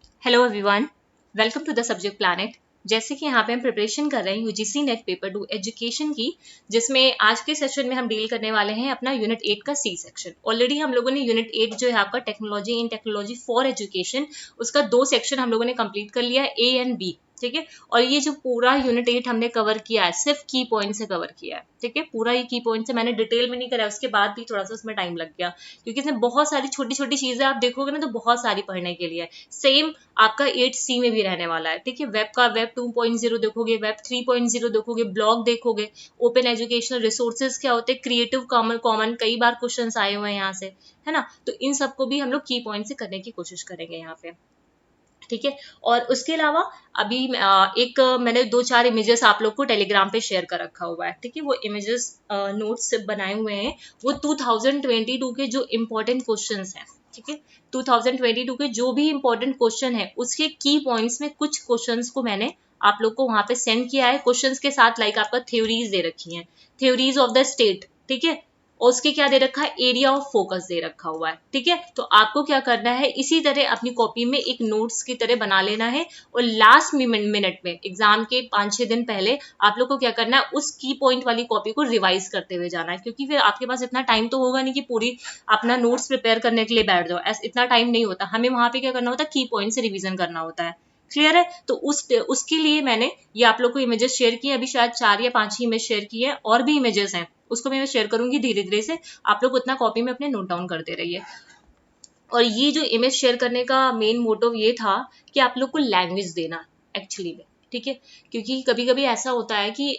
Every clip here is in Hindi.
Hello everyone, welcome to the subject planet. जैसे कि यहाँ पे हम प्रिपरेशन कर रहे हैं यूजीसी नेट पेपर 2 एजुकेशन की, जिसमें आज के सेशन में हम डील करने वाले हैं अपना यूनिट 8 का सी सेक्शन। ऑलरेडी हम लोगों ने यूनिट 8 जो है आपका technology in technology for education, उसका 2 सेक्शन हम लोगों ने कंप्लीट कर लिया है, ए एंड बी। ठीक है, और ये जो पूरा यूनिट 8 हमने कवर किया है सिर्फ की पॉइंट से कवर किया है। ठीक है, पूरा ये की पॉइंट से मैंने डिटेल में नहीं करा, उसके बाद भी थोड़ा सा उसमें टाइम लग गया क्योंकि इसमें बहुत सारी छोटी छोटी चीजें आप देखोगे ना तो बहुत सारी पढ़ने के लिए। सेम आपका 8C में भी रहने वाला है। ठीक है, वेब का वेब 2.0 देखोगे, वेब 3.0 देखोगे, ब्लॉग देखोगे, ओपन एजुकेशनल रिसोर्सेज क्या होते हैं, क्रिएटिव कॉमन कॉमन कई बार क्वेश्चन आए हुए हैं यहाँ से, है ना। तो इन सबको भी हम लोग की पॉइंट से करने की कोशिश करेंगे यहाँ पे। ठीक है, और उसके अलावा अभी एक मैंने 2-4 इमेजेस आप लोग को टेलीग्राम पे शेयर कर रखा हुआ है। ठीक है, वो इमेजेस नोट्स बनाए हुए हैं, वो 2022 के जो इम्पोर्टेंट क्वेश्चंस हैं। ठीक है, 2022 के जो भी इम्पोर्टेंट क्वेश्चन है उसके की पॉइंट्स में कुछ क्वेश्चंस को मैंने आप लोग को वहां पे सेंड किया है। क्वेश्चंस के साथ लाइक आपका थ्योरीज दे रखी है, थ्योरीज ऑफ द स्टेट। ठीक है, और उसके क्या दे रखा है, एरिया ऑफ फोकस दे रखा हुआ है। ठीक है, तो आपको क्या करना है, इसी तरह अपनी कॉपी में एक नोट्स की तरह बना लेना है, और लास्ट मिनट में एग्जाम के 5-6 दिन पहले आप लोग को क्या करना है, उस की पॉइंट वाली कॉपी को रिवाइज करते हुए जाना है, क्योंकि फिर आपके पास इतना टाइम तो होगा नहीं कि पूरी अपना नोट्स प्रिपेयर करने के लिए बैठ जाओ। इतना टाइम नहीं होता, हमें वहां पे क्या करना होता है, की पॉइंट से रिविजन करना होता है। क्लियर है, तो उसके लिए मैंने ये आप लोग को इमेजेस शेयर किए, अभी शायद 4 या 5 ही इमेज शेयर किए हैं, और भी इमेजेस हैं, उसको मैं शेयर करूंगी धीरे धीरे से। आप लोग उतना कॉपी में अपने नोट डाउन करते रहिए। और ये जो इमेज शेयर करने का मेन मोटिव ये था कि आप लोग को लैंग्वेज देना एक्चुअली में। ठीक है, क्योंकि कभी कभी ऐसा होता है कि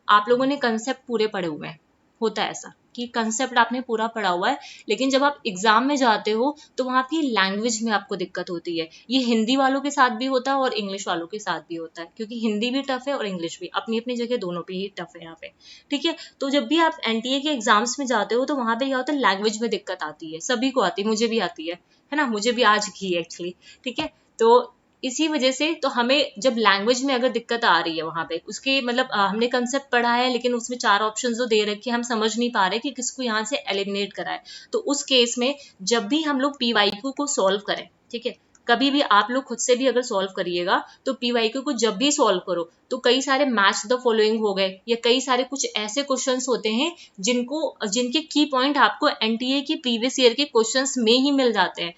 आप लोगों ने कंसेप्ट पूरे पढ़े हुए हैं, होता है ऐसा कि कंसेप्ट आपने पूरा पढ़ा हुआ है, लेकिन जब आप एग्जाम में जाते हो तो वहां की लैंग्वेज में आपको दिक्कत होती है। ये हिंदी वालों के साथ भी होता है और इंग्लिश वालों के साथ भी होता है, क्योंकि हिंदी भी टफ है और इंग्लिश भी, अपनी अपनी जगह दोनों पे ही टफ है यहाँ पे। ठीक है, तो जब भी आप एनटीए के एग्जाम्स में जाते हो तो वहां पे क्या होता है, लैंग्वेज में दिक्कत आती है, सभी को आती है, मुझे भी आती है ना, मुझे भी आज की एक्चुअली। ठीक है, तो इसी वजह से तो हमें जब लैंग्वेज में अगर दिक्कत आ रही है वहां पे, उसके मतलब हमने कंसेप्ट पढ़ा है लेकिन उसमें 4 ऑप्शन जो दे रखे हम समझ नहीं पा रहे कि किसको यहाँ से एलिमिनेट कराए, तो उस केस में जब भी हम लोग पीवाईक्यू को सॉल्व करें, ठीक है, कभी भी आप लोग खुद से भी अगर सॉल्व करिएगा तो पीवाईक्यू को जब भी सॉल्व करो तो कई सारे मैच द फॉलोइंग हो गए, या कई सारे कुछ ऐसे क्वेश्चंस होते हैं जिनके की पॉइंट आपको एनटीए की प्रीवियस ईयर के क्वेश्चंस में ही मिल जाते हैं।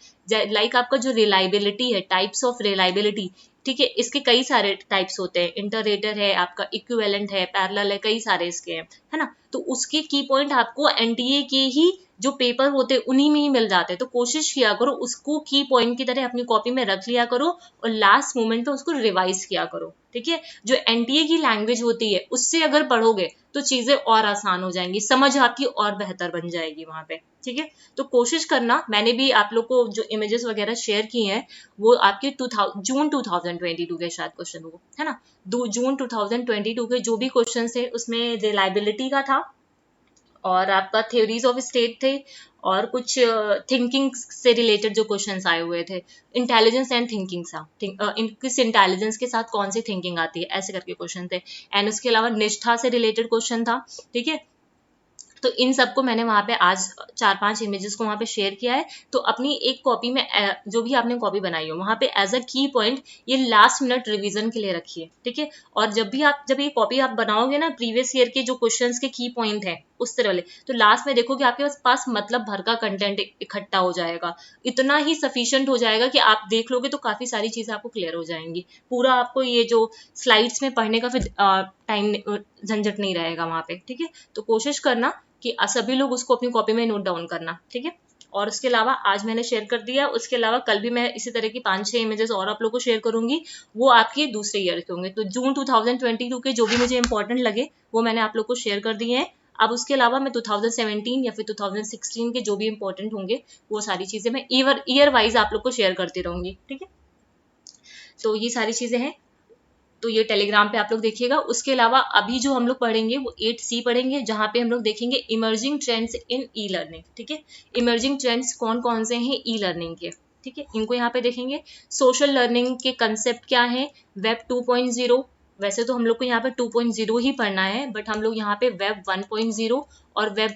लाइक आपका जो रिलायबिलिटी है, टाइप्स ऑफ रिलायबिलिटी, ठीक है, इसके कई सारे टाइप्स होते हैं, इंटररेटर है आपका, इक्विवेलेंट है, पैरेलल है, कई सारे इसके हैं, है ना। तो उसके की पॉइंट आपको एनटीए के ही जो पेपर होते हैं उन्हीं में ही मिल जाते हैं, तो कोशिश किया करो उसको की पॉइंट की तरह अपनी कॉपी में रख लिया करो, और लास्ट मोमेंट पे उसको रिवाइज किया करो। ठीक है, जो एनटीए की लैंग्वेज होती है उससे अगर पढ़ोगे तो चीजें और आसान हो जाएंगी, समझ आपकी और बेहतर बन जाएगी वहां पे। ठीक है, तो कोशिश करना, मैंने भी आप लोग को जो इमेजेस वगैरह शेयर किए हैं वो आपके जून 2022 के शायद क्वेश्चन हो, है ना। जून 2022 के जो भी क्वेश्चन थे उसमें रिलायबिलिटी का था, और आपका थ्योरीज ऑफ स्टेट थे, और कुछ थिंकिंग से रिलेटेड जो क्वेश्चंस आए हुए थे, इंटेलिजेंस एंड थिंकिंग सा, किस इंटेलिजेंस के साथ कौन सी थिंकिंग आती है, ऐसे करके क्वेश्चन थे। एंड उसके अलावा निष्ठा से रिलेटेड क्वेश्चन था। ठीक है, तो इन सबको मैंने वहां पे आज 4-5 इमेजेस को वहां पे शेयर किया है। तो अपनी एक कॉपी में जो भी आपने कॉपी बनाई हो वहां पे एज अ की पॉइंट ये लास्ट मिनट रिवीजन के लिए रखिए। ठीक है, और जब ये कॉपी आप बनाओगे ना, प्रीवियस ईयर के जो क्वेश्चंस के की पॉइंट है उस तरह वाले, तो लास्ट में देखोगे आपके पास मतलब भर का कंटेंट इकट्ठा हो जाएगा, इतना ही सफिशियंट हो जाएगा कि आप देख लोगे तो काफी सारी चीजें आपको क्लियर हो जाएंगी। पूरा आपको ये जो स्लाइड्स में पढ़ने का फिर टाइम झंझट नहीं रहेगा वहां पे। ठीक है, तो कोशिश करना कि सभी लोग उसको अपनी कॉपी में नोट डाउन करना। ठीक है, और उसके अलावा आज मैंने शेयर कर दिया, उसके अलावा कल भी मैं इसी तरह की 5-6 इमेजेस और आप लोग को शेयर करूंगी, वो आपके दूसरे ईयर के होंगे। तो जून 2022 के जो भी मुझे इंपॉर्टेंट लगे वो मैंने आप लोग को शेयर कर दिए हैं। अब उसके अलावा मैं 2017 या फिर 2016 के जो भी इंपॉर्टेंट होंगे वो सारी चीजें मैं ईयर वाइज आप लोग को शेयर करती रहूंगी। ठीक है, तो ये सारी चीजें हैं, तो ये टेलीग्राम पे आप लोग देखिएगा। उसके अलावा अभी जो हम लोग पढ़ेंगे वो 8C पढ़ेंगे, जहां पे हम लोग देखेंगे emerging trends in e learning. ठीक है, इमर्जिंग ट्रेंड्स कौन कौन से हैं ई लर्निंग के, ठीक है, इनको यहाँ पे देखेंगे। सोशल लर्निंग के कंसेप्ट क्या है, वेब 2.0, वैसे तो हम लोग को यहाँ पे 2.0 ही पढ़ना है, बट हम लोग यहाँ पे वेब 1.0 और वेब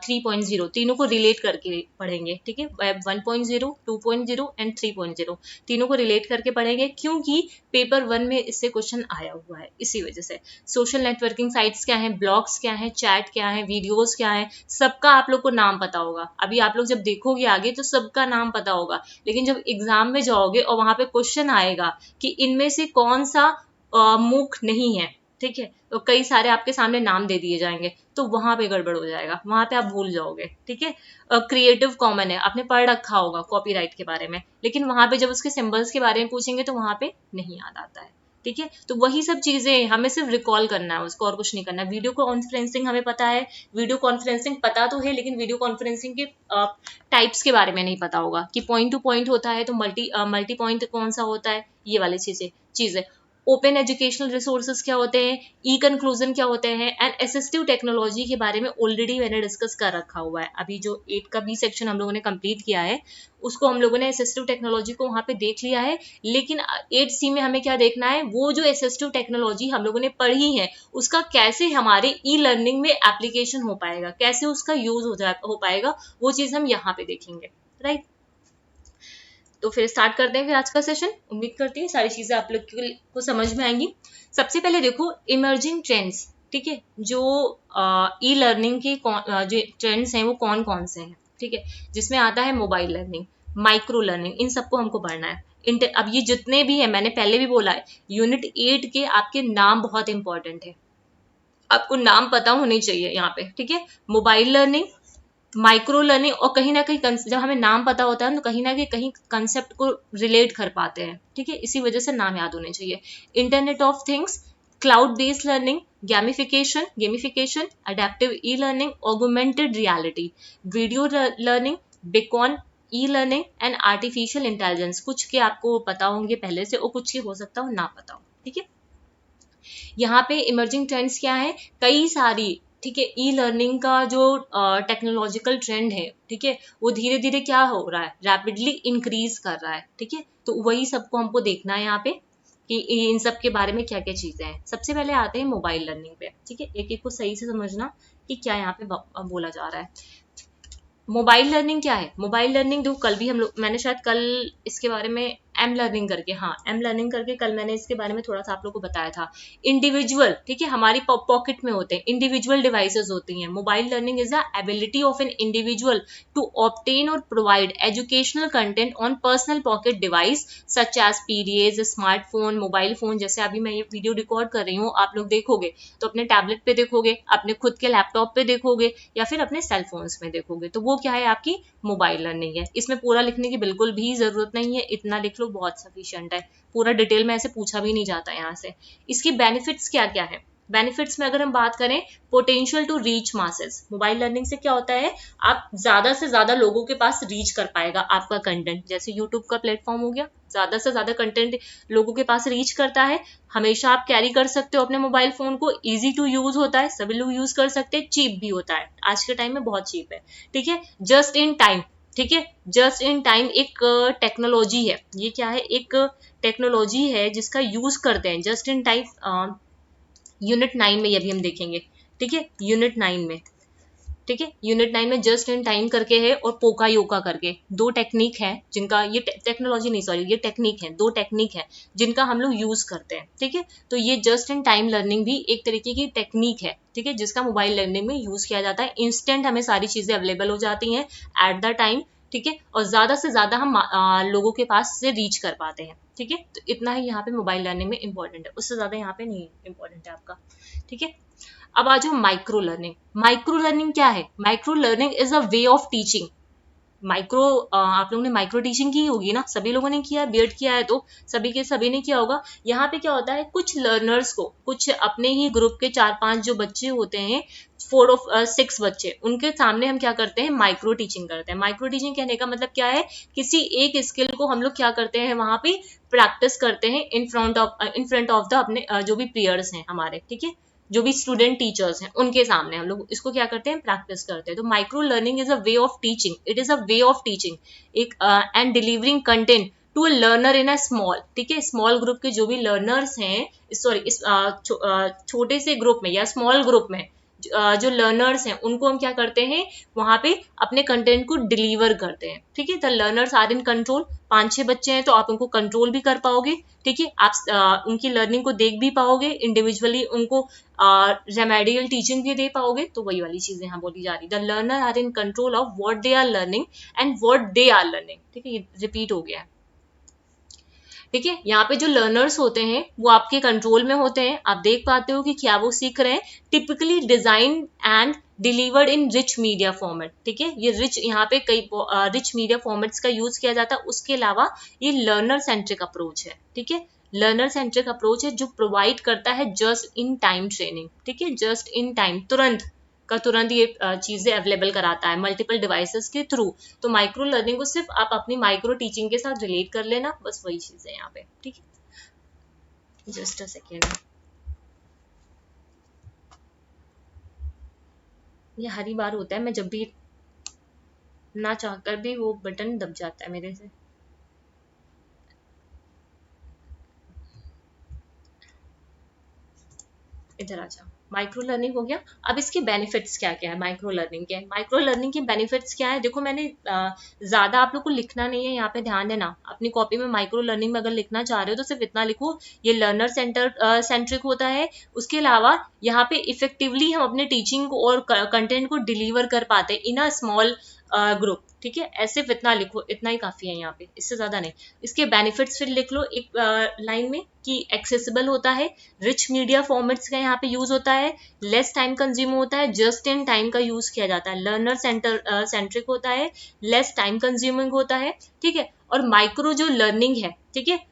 3.0 तीनों को रिलेट करके पढ़ेंगे, ठीक है। वेब 1.0, 2.0 एंड 3.0 तीनों को रिलेट करके पढ़ेंगे, क्योंकि पेपर 1 में इससे क्वेश्चन आया हुआ है, इसी वजह से। सोशल नेटवर्किंग साइट्स क्या है, ब्लॉग्स क्या है, चैट क्या है, वीडियोस क्या है, सबका आप लोग को नाम पता होगा। अभी आप लोग जब देखोगे आगे तो सबका नाम पता होगा, लेकिन जब एग्जाम में जाओगे और वहां पे क्वेश्चन आएगा कि इनमें से कौन सा मूक नहीं है, ठीक है, तो कई सारे आपके सामने नाम दे दिए जाएंगे, तो वहां पे गड़बड़ हो जाएगा, वहां पे आप भूल जाओगे, ठीक है। क्रिएटिव कॉमन है, आपने पढ़ रखा होगा कॉपीराइट के बारे में, लेकिन वहां पे जब उसके सिंबल्स के बारे में पूछेंगे तो वहां पे नहीं याद आता है, ठीक है। तो वही सब चीजें हमें सिर्फ रिकॉल करना है, उसको और कुछ नहीं करना है। वीडियो कॉन्फ्रेंसिंग हमें पता है, वीडियो कॉन्फ्रेंसिंग पता तो है, लेकिन वीडियो कॉन्फ्रेंसिंग के टाइप्स के बारे में नहीं पता होगा कि पॉइंट टू पॉइंट होता है तो मल्टी पॉइंट कौन सा होता है, ये वाली चीजें। ओपन एजुकेशनल रिसोर्सेज क्या होते हैं, ई कंक्लूजन क्या होते हैं, एंड असिस्टिव टेक्नोलॉजी के बारे में ऑलरेडी मैंने डिस्कस कर रखा हुआ है। अभी जो 8 का बी सेक्शन हम लोगों ने कंप्लीट किया है, उसको हम लोगों ने असिस्टिव टेक्नोलॉजी को वहां पे देख लिया है, लेकिन 8C में हमें क्या देखना है, वो जो असिस्टिव टेक्नोलॉजी हम लोगों ने पढ़ी है उसका कैसे हमारे ई लर्निंग में एप्लीकेशन हो पाएगा, कैसे उसका यूज हो पाएगा, वो चीज हम यहाँ पे देखेंगे, राइट। तो फिर स्टार्ट करते हैं फिर आज का सेशन। उम्मीद करती हूँ सारी चीजें आप लोग को समझ में आएंगी। सबसे पहले देखो इमर्जिंग ट्रेंड्स, ठीक है, जो ई लर्निंग के जो ट्रेंड्स हैं वो कौन कौन से हैं, ठीक है, जिसमें आता है मोबाइल लर्निंग, माइक्रो लर्निंग, इन सबको हमको पढ़ना है। अब ये जितने भी है, मैंने पहले भी बोला है, यूनिट 8 के आपके नाम बहुत इंपॉर्टेंट है, आपको नाम पता होने चाहिए यहाँ पे, ठीक है। मोबाइल लर्निंग, माइक्रो लर्निंग, और कहीं ना कहीं जब हमें नाम पता होता है तो कहीं ना कहीं कंसेप्ट को रिलेट कर पाते हैं, ठीक है, इसी वजह से नाम याद होने चाहिए। Internet of things, cloud based learning, gamification, adaptive e learning, augmented reality, video learning, Bacon e learning and artificial intelligence. कुछ के आपको पता होंगे पहले से और कुछ के हो सकता हो ना पता हो, ठीक है। यहाँ पे इमर्जिंग ट्रेंड्स क्या है, कई सारी, ठीक है, ई लर्निंग का जो टेक्नोलॉजिकल ट्रेंड है, ठीक है, वो धीरे धीरे क्या हो रहा है, रैपिडली इंक्रीज कर रहा है, ठीक है। तो वही सबको हमको देखना है यहाँ पे कि इन सब के बारे में क्या क्या चीजें हैं। सबसे पहले आते हैं मोबाइल लर्निंग पे, ठीक है, एक एक को सही से समझना कि क्या यहाँ पे बोला जा रहा है। मोबाइल लर्निंग क्या है, मोबाइल लर्निंग जो कल भी हम लोग, मैंने शायद कल इसके बारे में एम लर्निंग करके, हाँ एम लर्निंग करके कल मैंने इसके बारे में थोड़ा सा आप लोग को बताया था। इंडिविजुअल, ठीक है, हमारी पॉकेट में होते हैं, इंडिविजुअल डिवाइसेस होती हैं। Mobile learning is the ability of an individual to obtain or provide educational content on personal pocket device such as PDAs, smartphone, mobile phone. जैसे अभी मैं ये वीडियो रिकॉर्ड कर रही हूँ, आप लोग देखोगे तो अपने टैबलेट पे देखोगे, अपने खुद के लैपटॉप पे देखोगे, या फिर अपने सेल फोन्स में देखोगे, तो वो क्या है, आपकी मोबाइल लर्निंग है। इसमें पूरा लिखने की बिल्कुल भी जरूरत नहीं है, इतना लिख लो बहुत सफिशिएंट है, पूरा डिटेल में ऐसे पूछा भी नहीं जाता यहाँ से। इसकी बेनिफिट्स क्या क्या है, बेनिफिट्स में अगर हम बात करें, potential to reach masses, mobile learning से क्या होता है, आप ज्यादा से ज्यादा लोगों के पास रीच कर पाएगा आपका कंटेंट। जैसे यूट्यूब का प्लेटफॉर्म हो गया, ज्यादा से ज्यादा कंटेंट लोगों के पास रीच करता है, हमेशा आप कैरी कर सकते हो अपने मोबाइल फोन को, इजी टू यूज होता है, सभी लोग यूज कर सकते हैं, चीप भी होता है, आज के टाइम में बहुत चीप है, ठीक है, जस्ट इन टाइम, ठीक है, जस्ट इन टाइम एक टेक्नोलॉजी है, ये क्या है, एक टेक्नोलॉजी है जिसका यूज करते हैं जस्ट इन टाइम। यूनिट 9 में ये भी हम देखेंगे, ठीक है, यूनिट 9 में, ठीक है, यूनिट 9 में जस्ट इन टाइम करके है और पोका योका करके, दो टेक्निक है जिनका, ये टेक्नोलॉजी नहीं सॉरी, ये टेक्निक है, दो टेक्निक है जिनका हम लोग यूज करते हैं, ठीक है। तो ये जस्ट इन टाइम लर्निंग भी एक तरीके की टेक्निक है, ठीक है, जिसका मोबाइल लर्निंग में यूज किया जाता है। इंस्टेंट हमें सारी चीजें अवेलेबल हो जाती हैं एट द टाइम, ठीक है, और ज्यादा से ज्यादा हम लोगों के पास से रीच कर पाते हैं, ठीक है। तो इतना ही यहाँ पे मोबाइल लर्निंग में इंपॉर्टेंट है, उससे ज्यादा यहाँ पे नहीं इंपॉर्टेंट है आपका, ठीक है। अब आ जाओ माइक्रो लर्निंग। माइक्रो लर्निंग क्या है, micro learning is a way of teaching. Micro, आप लोगों ने माइक्रो टीचिंग की होगी ना, सभी लोगों ने किया, बीएड किया है तो सभी ने किया होगा। यहाँ पे क्या होता है, कुछ लर्नर्स को, कुछ अपने ही ग्रुप के 4-5 जो बच्चे होते हैं, 4 of 6 बच्चे, उनके सामने हम क्या करते हैं, माइक्रो टीचिंग करते हैं। माइक्रो टीचिंग कहने का मतलब क्या है, किसी एक स्किल को हम लोग क्या करते हैं, वहां पे प्रैक्टिस करते हैं इन फ्रंट ऑफ द अपने जो भी पीयर्स हैं हमारे, ठीक है, जो भी स्टूडेंट टीचर्स हैं उनके सामने हम लोग इसको क्या करते हैं, प्रैक्टिस करते हैं। तो micro learning is a way of teaching, it is a way of teaching एक and delivering content to a learner in a small, ठीक है, स्मॉल ग्रुप के जो भी लर्नर्स हैं, सॉरी इस छोटे से ग्रुप में या स्मॉल ग्रुप में जो लर्नर्स हैं उनको हम क्या करते हैं वहां पे अपने कंटेंट को डिलीवर करते हैं, ठीक है। The learners are in control, 5-6 बच्चे हैं तो आप उनको कंट्रोल भी कर पाओगे, ठीक है, आप उनकी लर्निंग को देख भी पाओगे, इंडिविजुअली उनको रेमेडियल टीचिंग भी दे पाओगे, तो वही वाली चीजें यहाँ बोली जा रही। The learner are in control of what they are learning and what they are learning, ठीक है, ये रिपीट हो गया है, ठीक है। यहाँ पे जो लर्नर्स होते हैं वो आपके कंट्रोल में होते हैं, आप देख पाते हो कि क्या वो सीख रहे हैं, typically design and delivered in rich media format, ठीक है, ये रिच, यहाँ पे कई रिच मीडिया फॉर्मेट्स का यूज किया जाता है। उसके अलावा ये लर्नर सेंट्रिक अप्रोच है, ठीक है, लर्नर सेंट्रिक अप्रोच है जो प्रोवाइड करता है जस्ट इन टाइम ट्रेनिंग, ठीक है, जस्ट इन टाइम, तुरंत का तुरंत ये चीजें अवेलेबल कराता है मल्टीपल डिवाइसेस के थ्रू। तो माइक्रो लर्निंग को सिर्फ आप अपनी माइक्रो टीचिंग के साथ रिलेट कर लेना, बस वही चीज है यहाँ पे, ठीक है। जस्ट अ सेकेंड, ये हरी बार होता है, मैं जब भी ना चाहकर भी वो बटन दब जाता है मेरे से। इधर आ जाओ, माइक्रो लर्निंग हो गया। अब इसके बेनिफिट्स क्या क्या है, माइक्रो लर्निंग के, माइक्रो लर्निंग के बेनिफिट्स क्या है, देखो मैंने ज्यादा आप लोग को लिखना नहीं है यहाँ पे, ध्यान देना अपनी कॉपी में माइक्रो लर्निंग में अगर लिखना चाह रहे हो तो सिर्फ इतना लिखो, ये लर्नर सेंट्रिक होता है। उसके अलावा यहाँ पे इफेक्टिवली हम अपने टीचिंग को और कंटेंट को डिलीवर कर पाते हैं इन अ स्मॉल ग्रुप, ठीक है, ऐसे इतना लिखो, इतना ही काफी है यहाँ पे, इससे ज्यादा नहीं। इसके बेनिफिट्स फिर लिख लो एक लाइन में कि एक्सेसिबल होता है, रिच मीडिया फॉर्मेट्स का यहाँ पे यूज होता है, लेस टाइम कंज्यूम होता है, जस्ट इन टाइम का यूज किया जाता है, लर्नर सेंट्रिक होता है, लेस टाइम कंज्यूमिंग होता है, ठीक है। और माइक्रो जो लर्निंग है, ठीक है,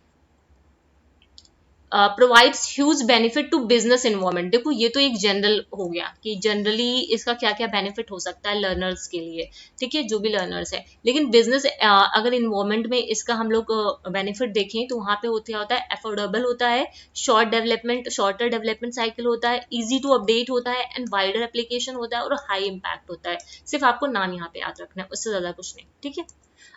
provides huge benefit to business environment. देखो ये तो एक जनरल हो गया कि जनरली इसका क्या क्या बेनिफिट हो सकता है लर्नर्स के लिए, ठीक है, जो भी लर्नर्स है। लेकिन बिजनेस अगर इन्वायरमेंट में इसका हम लोग बेनिफिट देखें तो वहां पे होता है अफोर्डेबल होता है, शॉर्टर डेवलपमेंट साइकिल होता है, इजी टू अपडेट होता है एंड वाइडर एप्लीकेशन होता है और हाई इम्पैक्ट होता है। सिर्फ आपको नाम यहाँ पे याद रखना है, उससे ज्यादा कुछ नहीं, ठीक है।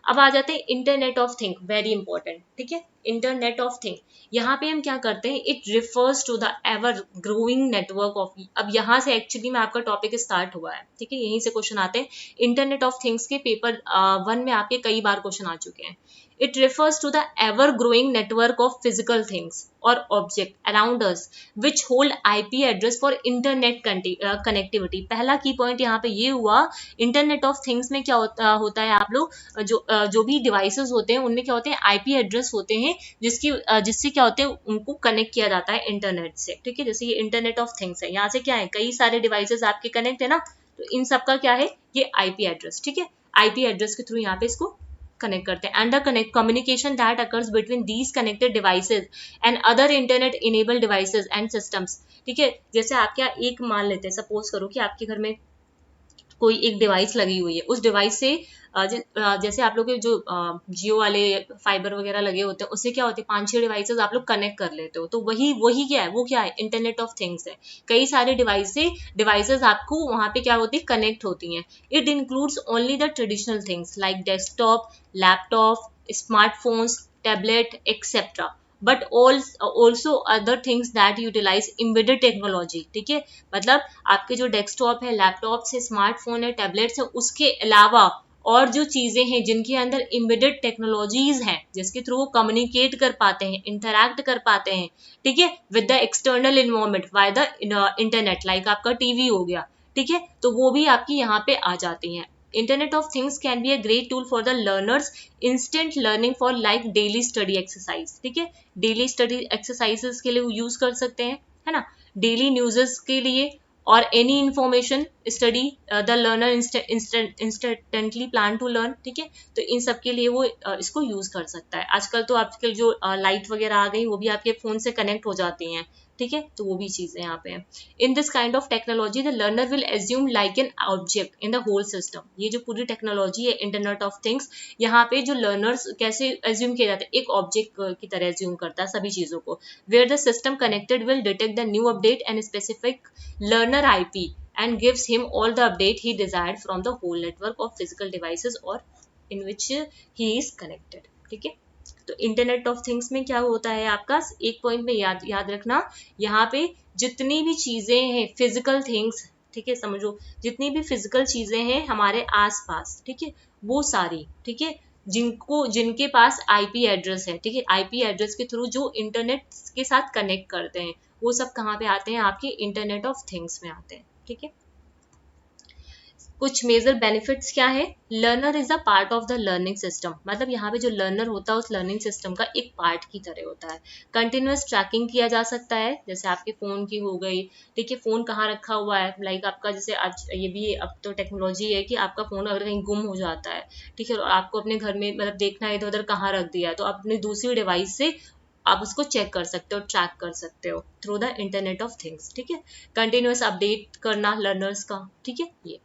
अब आ जाते हैं internet of thing, very important, ठीक है, इंटरनेट ऑफ थिंग। यहाँ पे हम क्या करते हैं, it refers to the ever growing network of, अब यहाँ से एक्चुअली में आपका टॉपिक स्टार्ट हुआ है, ठीक है, यहीं से क्वेश्चन आते हैं। इंटरनेट ऑफ थिंग्स के पेपर 1 में आपके कई बार क्वेश्चन आ चुके हैं। It refers to the ever-growing network of physical things or object around us which hold IP address for internet connectivity। पहला की पॉइंट यहाँ पे ये हुआ, इंटरनेट ऑफ थिंग्स में क्या होता है, आप लोग जो भी डिवाइसेस होते हैं उनमें क्या होते हैं, आईपी एड्रेस होते हैं, जिससे क्या होते हैं, उनको कनेक्ट किया जाता है इंटरनेट से, ठीक है। जैसे ये इंटरनेट ऑफ थिंग्स है, यहाँ से क्या है, कई सारे डिवाइसेस आपके कनेक्ट है ना, तो इन सब का क्या है, ये आईपी एड्रेस, ठीक है, आईपी एड्रेस के थ्रू यहाँ पे इसको कनेक्ट करते हैं। And the communication that occurs between these connected devices and other internet enabled devices and systems, ठीक है। जैसे आप क्या एक मान लेते हैं, सपोज करो कि आपके घर में कोई एक डिवाइस लगी हुई है, उस डिवाइस से जैसे आप लोग के जो जियो वाले फाइबर वगैरह लगे होते हैं, उससे क्या होते हैं, 5-6 डिवाइसेस आप लोग कनेक्ट कर लेते हो, तो वही क्या है, वो क्या है, इंटरनेट ऑफ थिंग्स है। कई सारे डिवाइसेस आपको वहां पे क्या होती है, कनेक्ट होती हैं। It includes only the traditional things like desktop, laptop, smartphones, tablet etcetera, but also other things that utilize embedded technology, ठीक है। मतलब आपके जो डेस्कटॉप है, लैपटॉप है, स्मार्टफोन है, टैबलेट्स है, उसके अलावा और जो चीजें हैं जिनके अंदर एम्बेडेड टेक्नोलॉजीज हैं, जिसके थ्रू वो कम्युनिकेट कर पाते हैं, इंटरैक्ट कर पाते हैं, ठीक है, with the external environment by the internet, like आपका टीवी हो गया, ठीक है, तो वो भी आपकी यहाँ पे आ जाती हैं। Internet of things can be a great tool for the learners instant learning for like daily study exercise, ठीक है, डेली स्टडी एक्सरसाइजेस के लिए यूज कर सकते हैं, है ना, डेली न्यूज़ेस के लिए, और any information study the learner instantly plan to learn, ठीक है। तो इन सब के लिए वो इसको यूज कर सकता है। आजकल तो आजकल जो लाइट वगैरह आ गई वो भी आपके फोन से कनेक्ट हो जाती हैं, ठीक है, तो वो भी चीजें यहाँ पे है। In this kind of technology the learner will assume like an object in the whole system. ये जो पूरी टेक्नोलॉजी है इंटरनेट ऑफ थिंग्स, यहाँ पे जो लर्नर्स कैसे एज्यूम किया जाता है, एक ऑब्जेक्ट की तरह एज्यूम करता है सभी चीजों को, where the system connected will detect the new update and specific learner IP and gives him all the update he desired from the whole network of physical devices or in which he is connected, ठीक है। तो इंटरनेट ऑफ थिंग्स में क्या होता है आपका, एक पॉइंट में याद याद रखना, यहाँ पे जितनी भी चीजें हैं फिजिकल थिंग्स, ठीक है, समझो, जितनी भी फिजिकल चीजें हैं हमारे आसपास, ठीक है, वो सारी, ठीक है, जिनके पास आईपी एड्रेस है, ठीक है, आईपी एड्रेस के थ्रू जो इंटरनेट के साथ कनेक्ट करते हैं, वो सब कहाँ पे आते हैं, आपके इंटरनेट ऑफ थिंग्स में आते हैं, ठीक है। कुछ मेजर बेनिफिट्स क्या है, learner is a part of the learning system, मतलब यहाँ पे जो लर्नर होता है उस लर्निंग सिस्टम का एक पार्ट की तरह होता है। कंटिन्यूअस ट्रैकिंग किया जा सकता है, जैसे आपके फोन की हो गई, ठीक है, फोन कहाँ रखा हुआ है, लाइक आपका जैसे आज ये भी अब तो टेक्नोलॉजी है कि आपका फोन अगर कहीं गुम हो जाता है, ठीक है, और आपको अपने घर में मतलब देखना है इधर उधर कहाँ रख दिया है, तो आप अपनी दूसरी डिवाइस से आप उसको चेक कर सकते हो, ट्रैक कर सकते हो through the internet of things, ठीक है। कंटिन्यूअस अपडेट करना लर्नर्स का, ठीक है। ये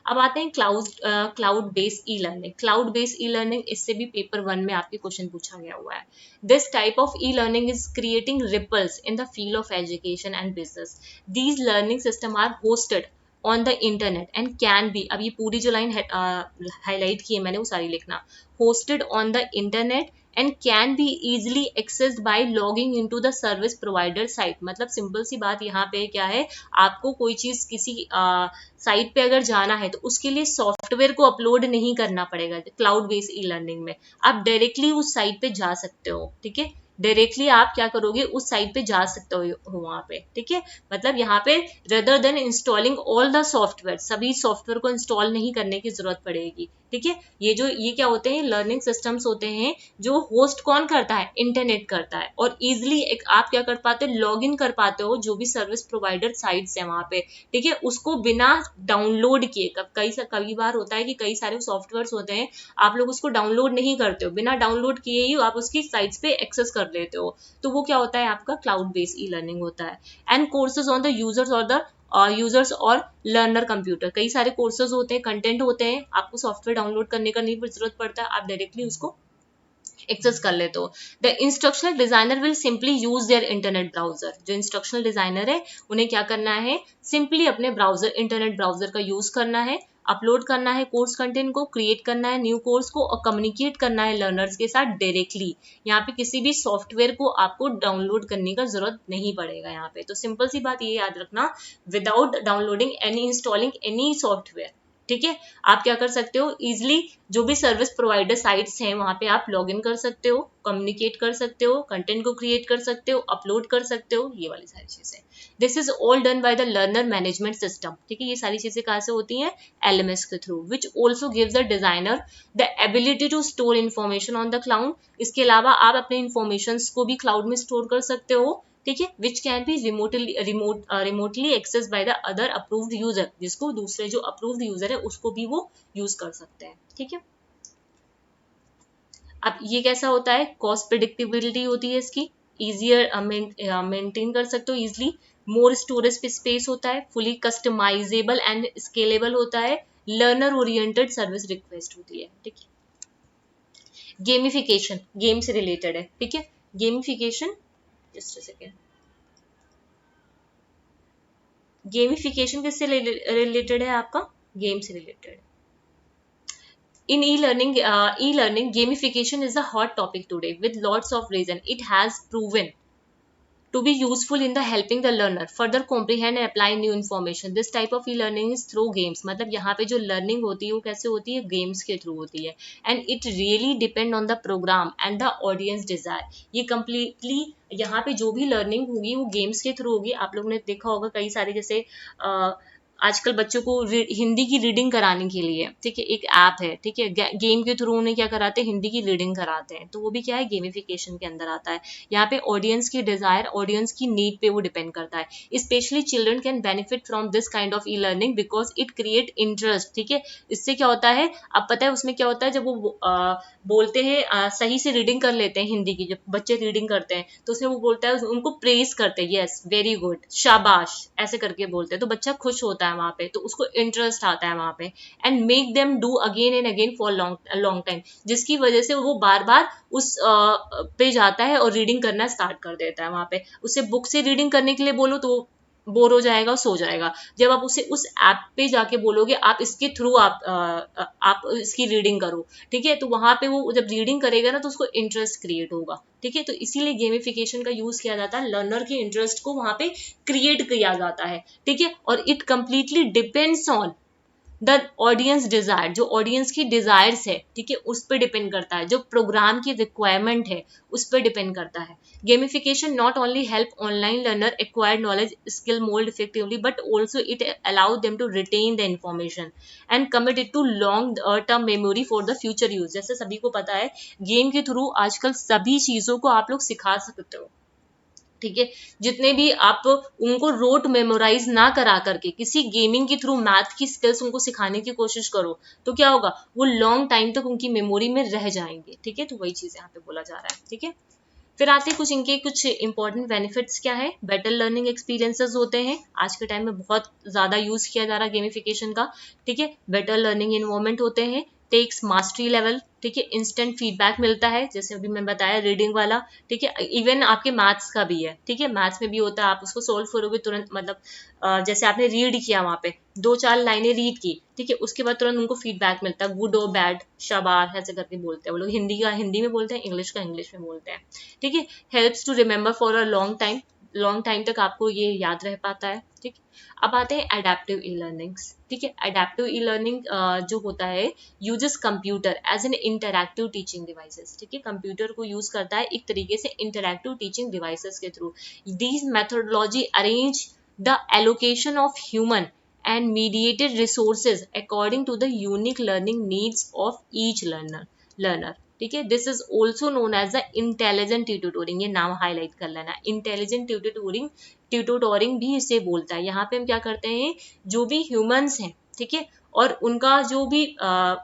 अब आते हैं cloud based e learning. Cloud based e learning, इससे भी पेपर 1 में आपके क्वेश्चन पूछा गया हुआ है। This type of e learning is creating ripples in the field of education and business. These learning system are hosted on the internet and can be, अब ये पूरी जो लाइन हाईलाइट की है मैंने वो सारी लिखना, hosted on the internet and can be easily accessed by logging into the service provider site। मतलब सिंपल सी बात यहाँ पे क्या है, आपको कोई चीज किसी साइट पे अगर जाना है तो उसके लिए सॉफ्टवेयर को अपलोड नहीं करना पड़ेगा। क्लाउड बेस्ड ई लर्निंग में आप डायरेक्टली उस साइट पे जा सकते हो, ठीक है, डायरेक्टली आप क्या करोगे, उस साइट पे जा सकते हो वहां पे, ठीक है। मतलब यहाँ पे rather than installing all the software, सभी सॉफ्टवेयर को इंस्टॉल नहीं करने की जरूरत पड़ेगी, ठीक है। ये क्या होते हैं, लर्निंग सिस्टम्स होते हैं जो होस्ट कौन करता है, इंटरनेट करता है, और इजिली आप क्या कर पाते हो, लॉग इन कर पाते हो जो भी सर्विस प्रोवाइडर साइट्स है वहां पे, ठीक है, उसको बिना डाउनलोड किए। कई बार होता है कि कई सारे सॉफ्टवेयर होते हैं, आप लोग उसको डाउनलोड नहीं करते हो, बिना डाउनलोड किए ही आप उसकी साइट्स पे एक्सेस कर लेते हो, तो वो क्या होता है, आपका क्लाउड बेस्ड ई लर्निंग होता है। And courses on the users और द यूजर्स और लर्नर कंप्यूटर, कई सारे कोर्सेज होते हैं, कंटेंट होते हैं, आपको सॉफ्टवेयर डाउनलोड करने का नहीं जरूरत पड़ता, आप डायरेक्टली उसको एक्सेस कर लेते हो। The instructional designer will simply use their internet browser, जो इंस्ट्रक्शनल डिजाइनर है उन्हें क्या करना है, सिंपली अपने ब्राउजर, इंटरनेट ब्राउजर का यूज करना है, अपलोड करना है कोर्स कंटेंट को, क्रिएट करना है न्यू कोर्स को, और कम्युनिकेट करना है लर्नर्स के साथ डायरेक्टली। यहाँ पे किसी भी सॉफ्टवेयर को आपको डाउनलोड करने का जरूरत नहीं पड़ेगा यहाँ पे। तो सिंपल सी बात ये याद रखना, without downloading any, installing any software, ठीक है, आप क्या कर सकते हो, इजिली जो भी सर्विस प्रोवाइडर साइट्स हैं वहां पे आप लॉग इन कर सकते हो, कम्युनिकेट कर सकते हो, कंटेंट को क्रिएट कर सकते हो, अपलोड कर सकते हो, ये वाली सारी चीजें। This is all done by the learner management system, ठीक है, ये सारी चीजें कहाँ से होती हैं, एलएमएस के through, which also gives the designer the ability to store information on the cloud. इसके अलावा आप अपने इन्फॉर्मेशन को भी क्लाउड में स्टोर कर सकते हो, ठीक है, which can be remotely access by the other approved user, जिसको दूसरे जो अप्रूव्ड यूजर है उसको भी वो यूज कर सकते हैं, ठीक है। अब ये कैसा होता है, कॉस्ट प्रिडिक्टेबिलिटी होती है इसकी, इजियर मेंटेन कर सकते हो इजिली, मोर स्टोरेज स्पेस होता है, फुली कस्टमाइजेबल एंड स्केलेबल होता है, लर्नर ओरिएंटेड सर्विस रिक्वेस्ट होती है, ठीक है। गेमिफिकेशन, गेम से रिलेटेड है, ठीक है, gamification, just a second, gamification किससे रिलेटेड है, आपका गेम से related. In e-learning, gamification is a hot topic today with lots of reason. It has proven to be useful in the helping the learner further comprehend and apply new information. This type of e-learning is through games. मतलब यहाँ पे जो learning होती है वो कैसे होती है, games के through होती है, and it really depend on the program and the audience desire. ये completely यहाँ पे जो भी learning होगी वो games के through होगी। आप लोगों ने देखा होगा कई सारे जैसे आजकल बच्चों को हिंदी की रीडिंग कराने के लिए, ठीक है, एक ऐप है, ठीक है, गेम के थ्रू उन्हें क्या कराते हैं, हिंदी की रीडिंग कराते हैं, तो वो भी क्या है, गेमिफिकेशन के अंदर आता है। यहाँ पे ऑडियंस की डिजायर, ऑडियंस की नीड पे वो डिपेंड करता है। Specially children can benefit from this kind of e learning because it create interest, ठीक है। इससे क्या होता है, अब पता है उसमें क्या होता है, जब वो बोलते हैं सही से रीडिंग कर लेते हैं हिंदी की, जब बच्चे रीडिंग करते हैं तो उसमें वो बोलता है, उनको प्रेज करते हैं, यस वेरी गुड, शाबाश, ऐसे करके बोलते हैं, तो बच्चा खुश होता है वहां पे, तो उसको इंटरेस्ट आता है वहां पे, and make them do again and again for long time, जिसकी वजह से वो बार बार उस पे जाता है और रीडिंग करना स्टार्ट कर देता है वहां पे। उसे बुक से रीडिंग करने के लिए बोलो तो बोर हो जाएगा, सो जाएगा। जब आप उसे उस ऐप पे जाके बोलोगे आप इसके थ्रू आप इसकी रीडिंग करो, ठीक है, तो वहां पे वो जब रीडिंग करेगा ना तो उसको इंटरेस्ट क्रिएट होगा, ठीक है। तो इसीलिए गेमिफिकेशन का यूज किया जाता है, लर्नर के इंटरेस्ट को वहां पे क्रिएट किया जाता है, ठीक है। और it completely depends on the audience desire, जो ऑडियंस की डिजायर्स है, ठीक है, उस पर डिपेंड करता है, जो प्रोग्राम की रिक्वायरमेंट है उस पर डिपेंड करता है। Gamification not only help online learner acquire knowledge skill mold effectively but also it allow them to retain the information and commit it to long term memory for the future use. जैसे सभी को पता है गेम के थ्रू आजकल सभी चीजों को आप लोग सिखा सकते हो, ठीक है। जितने भी आप उनको रोट मेमोराइज ना करा करके किसी गेमिंग के थ्रू मैथ की स्किल्स उनको सिखाने की कोशिश करो तो क्या होगा, वो लॉन्ग टाइम तक उनकी मेमोरी में रह जाएंगे, ठीक है। तो वही चीज यहाँ पे बोला जा रहा है, ठीक है। फिर आते हैं कुछ इनके कुछ इंपॉर्टेंट बेनिफिट्स क्या है। बेटर लर्निंग एक्सपीरियंसेस होते हैं, आज के टाइम में बहुत ज्यादा यूज किया जा रहा है गेमिफिकेशन का, ठीक है। बेटर लर्निंग इन्वायरमेंट होते हैं, टेक्स मास्टरी लेवल, ठीक है, इंस्टेंट फीडबैक मिलता है जैसे अभी मैं बताया रीडिंग वाला, ठीक है। इवन आपके मैथ्स का भी है, ठीक है, मैथ्स में भी होता है, आप उसको सोल्व करोगे तुरंत, मतलब जैसे आपने रीड किया वहां पे 2-4 लाइनें रीड की, ठीक है, उसके बाद तुरंत उनको फीडबैक मिलता है, गुड और बैड, शाबाश, ऐसे करके बोलते हैं वो लोग, हिंदी का हिंदी में बोलते हैं, इंग्लिश का इंग्लिश में बोलते हैं, ठीक है। Helps to remember for a long time, long time तक आपको ये याद रह पाता है, ठीक। अब आते हैं अडेप्टिव ई लर्निंग्स, ठीक है। अडेप्टिव ई लर्निंग जो होता है uses computer as an interactive teaching devices, ठीक है, कंप्यूटर को यूज करता है एक तरीके से इंटरैक्टिव टीचिंग डिवाइसेस के through. These methodology arrange the allocation of human and mediated resources according to the unique learning needs of each learner, ठीक है। This is also known as the intelligent tutoring, ये नाम हाईलाइट कर लेना, इंटेलिजेंट ट्यूटोरिंग भी इसे बोलता है। यहाँ पे हम क्या करते हैं, जो भी ह्यूमंस हैं, ठीक है, और उनका जो भी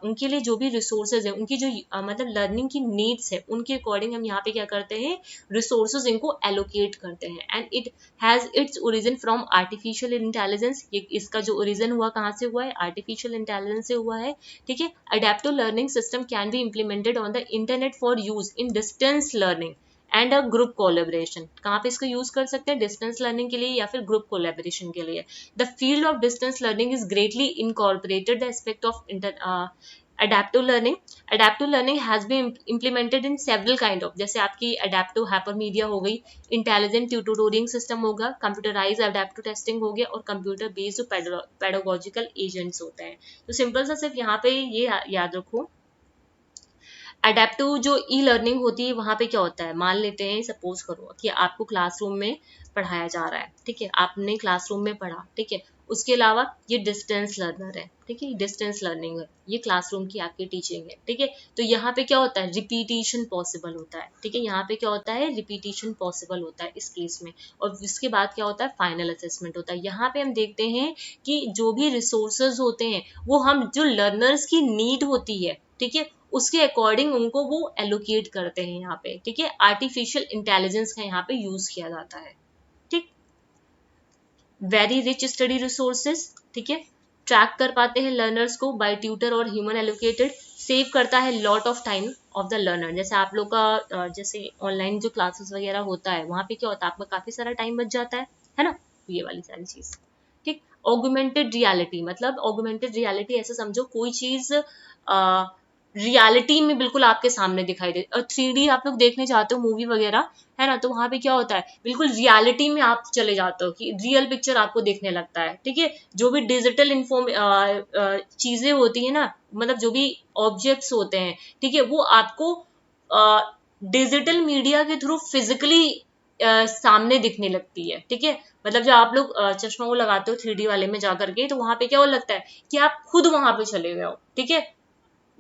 उनके लिए जो भी रिसोर्सेज है, उनकी जो मतलब लर्निंग की नीड्स है, उनके अकॉर्डिंग हम यहाँ पे क्या करते हैं, रिसोर्सेज इनको एलोकेट करते हैं। And it has its origin from artificial intelligence, ये इसका जो ओरिजिन हुआ कहाँ से हुआ है, आर्टिफिशियल इंटेलिजेंस से हुआ है, ठीक है। Adaptive learning system can be implemented on the internet for use in distance learning and a group collaboration. कहाँ पे इसको यूज कर सकते हैं, डिस्टेंस लर्निंग के लिए या फिर ग्रुप कोलेबोरेशन के लिए। The field of distance learning is greatly incorporated the aspect of adaptive learning. Adaptive learning has been implemented in several kind of, जैसे आपकी adaptive hypermedia हो गई, intelligent tutoring system होगा, computerized adaptive testing हो गया, और computer based pedagogical agents होते हैं। तो सिंपल सा सिर्फ यहाँ पे ये याद रखो, अडेप्टिव जो ई लर्निंग होती है वहां पे क्या होता है, मान लेते हैं सपोज करो कि आपको क्लासरूम में पढ़ाया जा रहा है, ठीक है, आपने क्लासरूम में पढ़ा, ठीक है, उसके अलावा ये डिस्टेंस लर्नर है, ठीक है, डिस्टेंस लर्निंग है, ये क्लासरूम की आपकी टीचिंग है, ठीक है। तो यहाँ पे क्या होता है, रिपीटिशन पॉसिबल होता है, ठीक है, यहाँ पे क्या होता है, रिपीटिशन पॉसिबल होता है इस केस में। और इसके बाद क्या होता है, फाइनल असेसमेंट होता है। यहाँ पे हम देखते हैं कि जो भी रिसोर्सेज होते हैं वो हम जो लर्नर्स की नीड होती है, ठीक है, उसके अकॉर्डिंग उनको वो एलोकेट करते हैं यहाँ पे, ठीक है। आर्टिफिशियल इंटेलिजेंस का यहाँ पे यूज किया जाता है, ठीक। वेरी रिच स्टडी रिसोर्सेज, ठीक है, ट्रैक कर पाते हैं लर्नर्स को बाय ट्यूटर और ह्यूमन एलोकेटेड, सेव करता है lot of time of the learner. जैसे आप लोग का जैसे ऑनलाइन जो क्लासेस वगैरह होता है वहां पे क्या होता है, आपका काफी सारा टाइम बच जाता है ना, ये वाली सारी चीज, ठीक। ऑगमेंटेड रियलिटी, मतलब ऑगमेंटेड रियलिटी ऐसे समझो कोई चीज रियलिटी में बिल्कुल आपके सामने दिखाई दे, और 3D आप लोग देखने जाते हो मूवी वगैरह, है ना, तो वहां पे क्या होता है, बिल्कुल रियलिटी में आप चले जाते हो कि रियल पिक्चर आपको देखने लगता है, ठीक है। जो भी डिजिटल चीजें होती है ना, मतलब जो भी ऑब्जेक्ट्स होते हैं, ठीक है, वो आपको डिजिटल मीडिया के थ्रू फिजिकली सामने दिखने लगती है, ठीक है। मतलब जब आप लोग चश्मा वो लगाते हो 3D वाले में जाकर के, तो वहां पे क्या हो लगता है कि आप खुद वहां पे चले गए हो, ठीक है,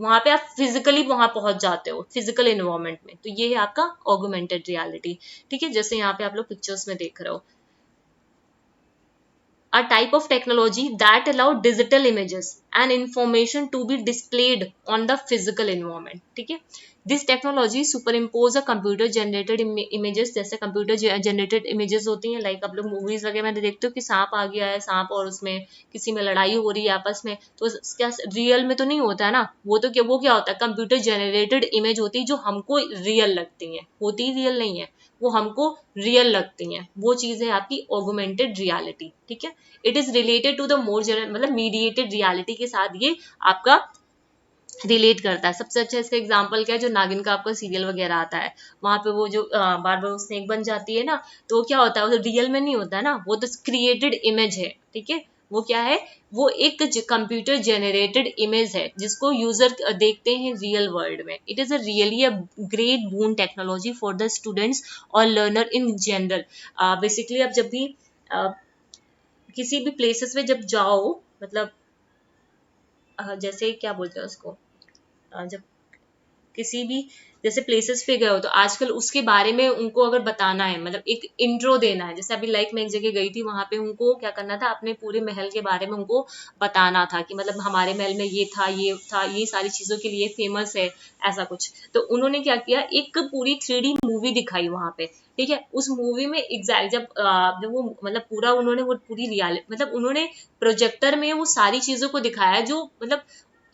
वहां पे आप फिजिकली वहां पहुंच जाते हो फिजिकल एनवायरनमेंट में। तो ये है आपका ऑगमेंटेड रियलिटी, ठीक है, जैसे यहाँ पे आप लोग पिक्चर्स में देख रहे हो। A type of technology that allow digital images and information to be displayed on the physical environment. ठीक है, this technology super impose a computer generated images, जैसे कंप्यूटर जनरेटेड इमेजेस होती हैं, लाइक आप लोग मूवीज वगैरह में देखते हो कि सांप आ गया है, सांप और उसमें किसी में लड़ाई हो रही है आपस में, तो क्या रियल में तो नहीं होता है ना, वो तो वो क्या होता है, कंप्यूटर जनरेटेड इमेज होती है जो हमको रियल लगती है, होती रियल नहीं है, वो हमको रियल लगती हैं, वो चीज है आपकी ऑगमेंटेड रियलिटी। ठीक है, it is related to the more general, मतलब मीडिएटेड रियलिटी के साथ ये आपका रिलेट करता है। सबसे अच्छा इसका एग्जांपल क्या है, जो नागिन का आपका सीरियल वगैरह आता है, वहां पे वो जो बार बार स्नेक बन जाती है ना, तो क्या होता है, वो रियल में नहीं होता है ना, वो तो क्रिएटेड इमेज है। ठीक है, वो क्या है, वो एक कंप्यूटर जनरेटेड इमेज है जिसको यूजर देखते हैं रियल वर्ल्ड में। It is a really a great boon technology for the students और लर्नर इन जनरल। बेसिकली आप जब भी किसी भी प्लेसेस में जब जाओ, मतलब जैसे क्या बोलते हैं उसको, जब किसी भी जैसे प्लेसेस पे गए हो तो आजकल उसके बारे में उनको अगर बताना है, मतलब एक इंट्रो देना है, जैसे अभी लाइक मैं एक जगह गई थी, वहां पे उनको क्या करना था, अपने पूरे महल के बारे में उनको बताना था कि मतलब हमारे महल में ये था, ये था, ये सारी चीजों के लिए फेमस है, ऐसा कुछ। तो उन्होंने क्या किया, एक पूरी 3D मूवी दिखाई वहां पे। ठीक है, उस मूवी में एग्जैक्ट जब वो मतलब पूरा उन्होंने वो पूरी रियलिटी, मतलब उन्होंने प्रोजेक्टर में वो सारी चीजों को दिखाया जो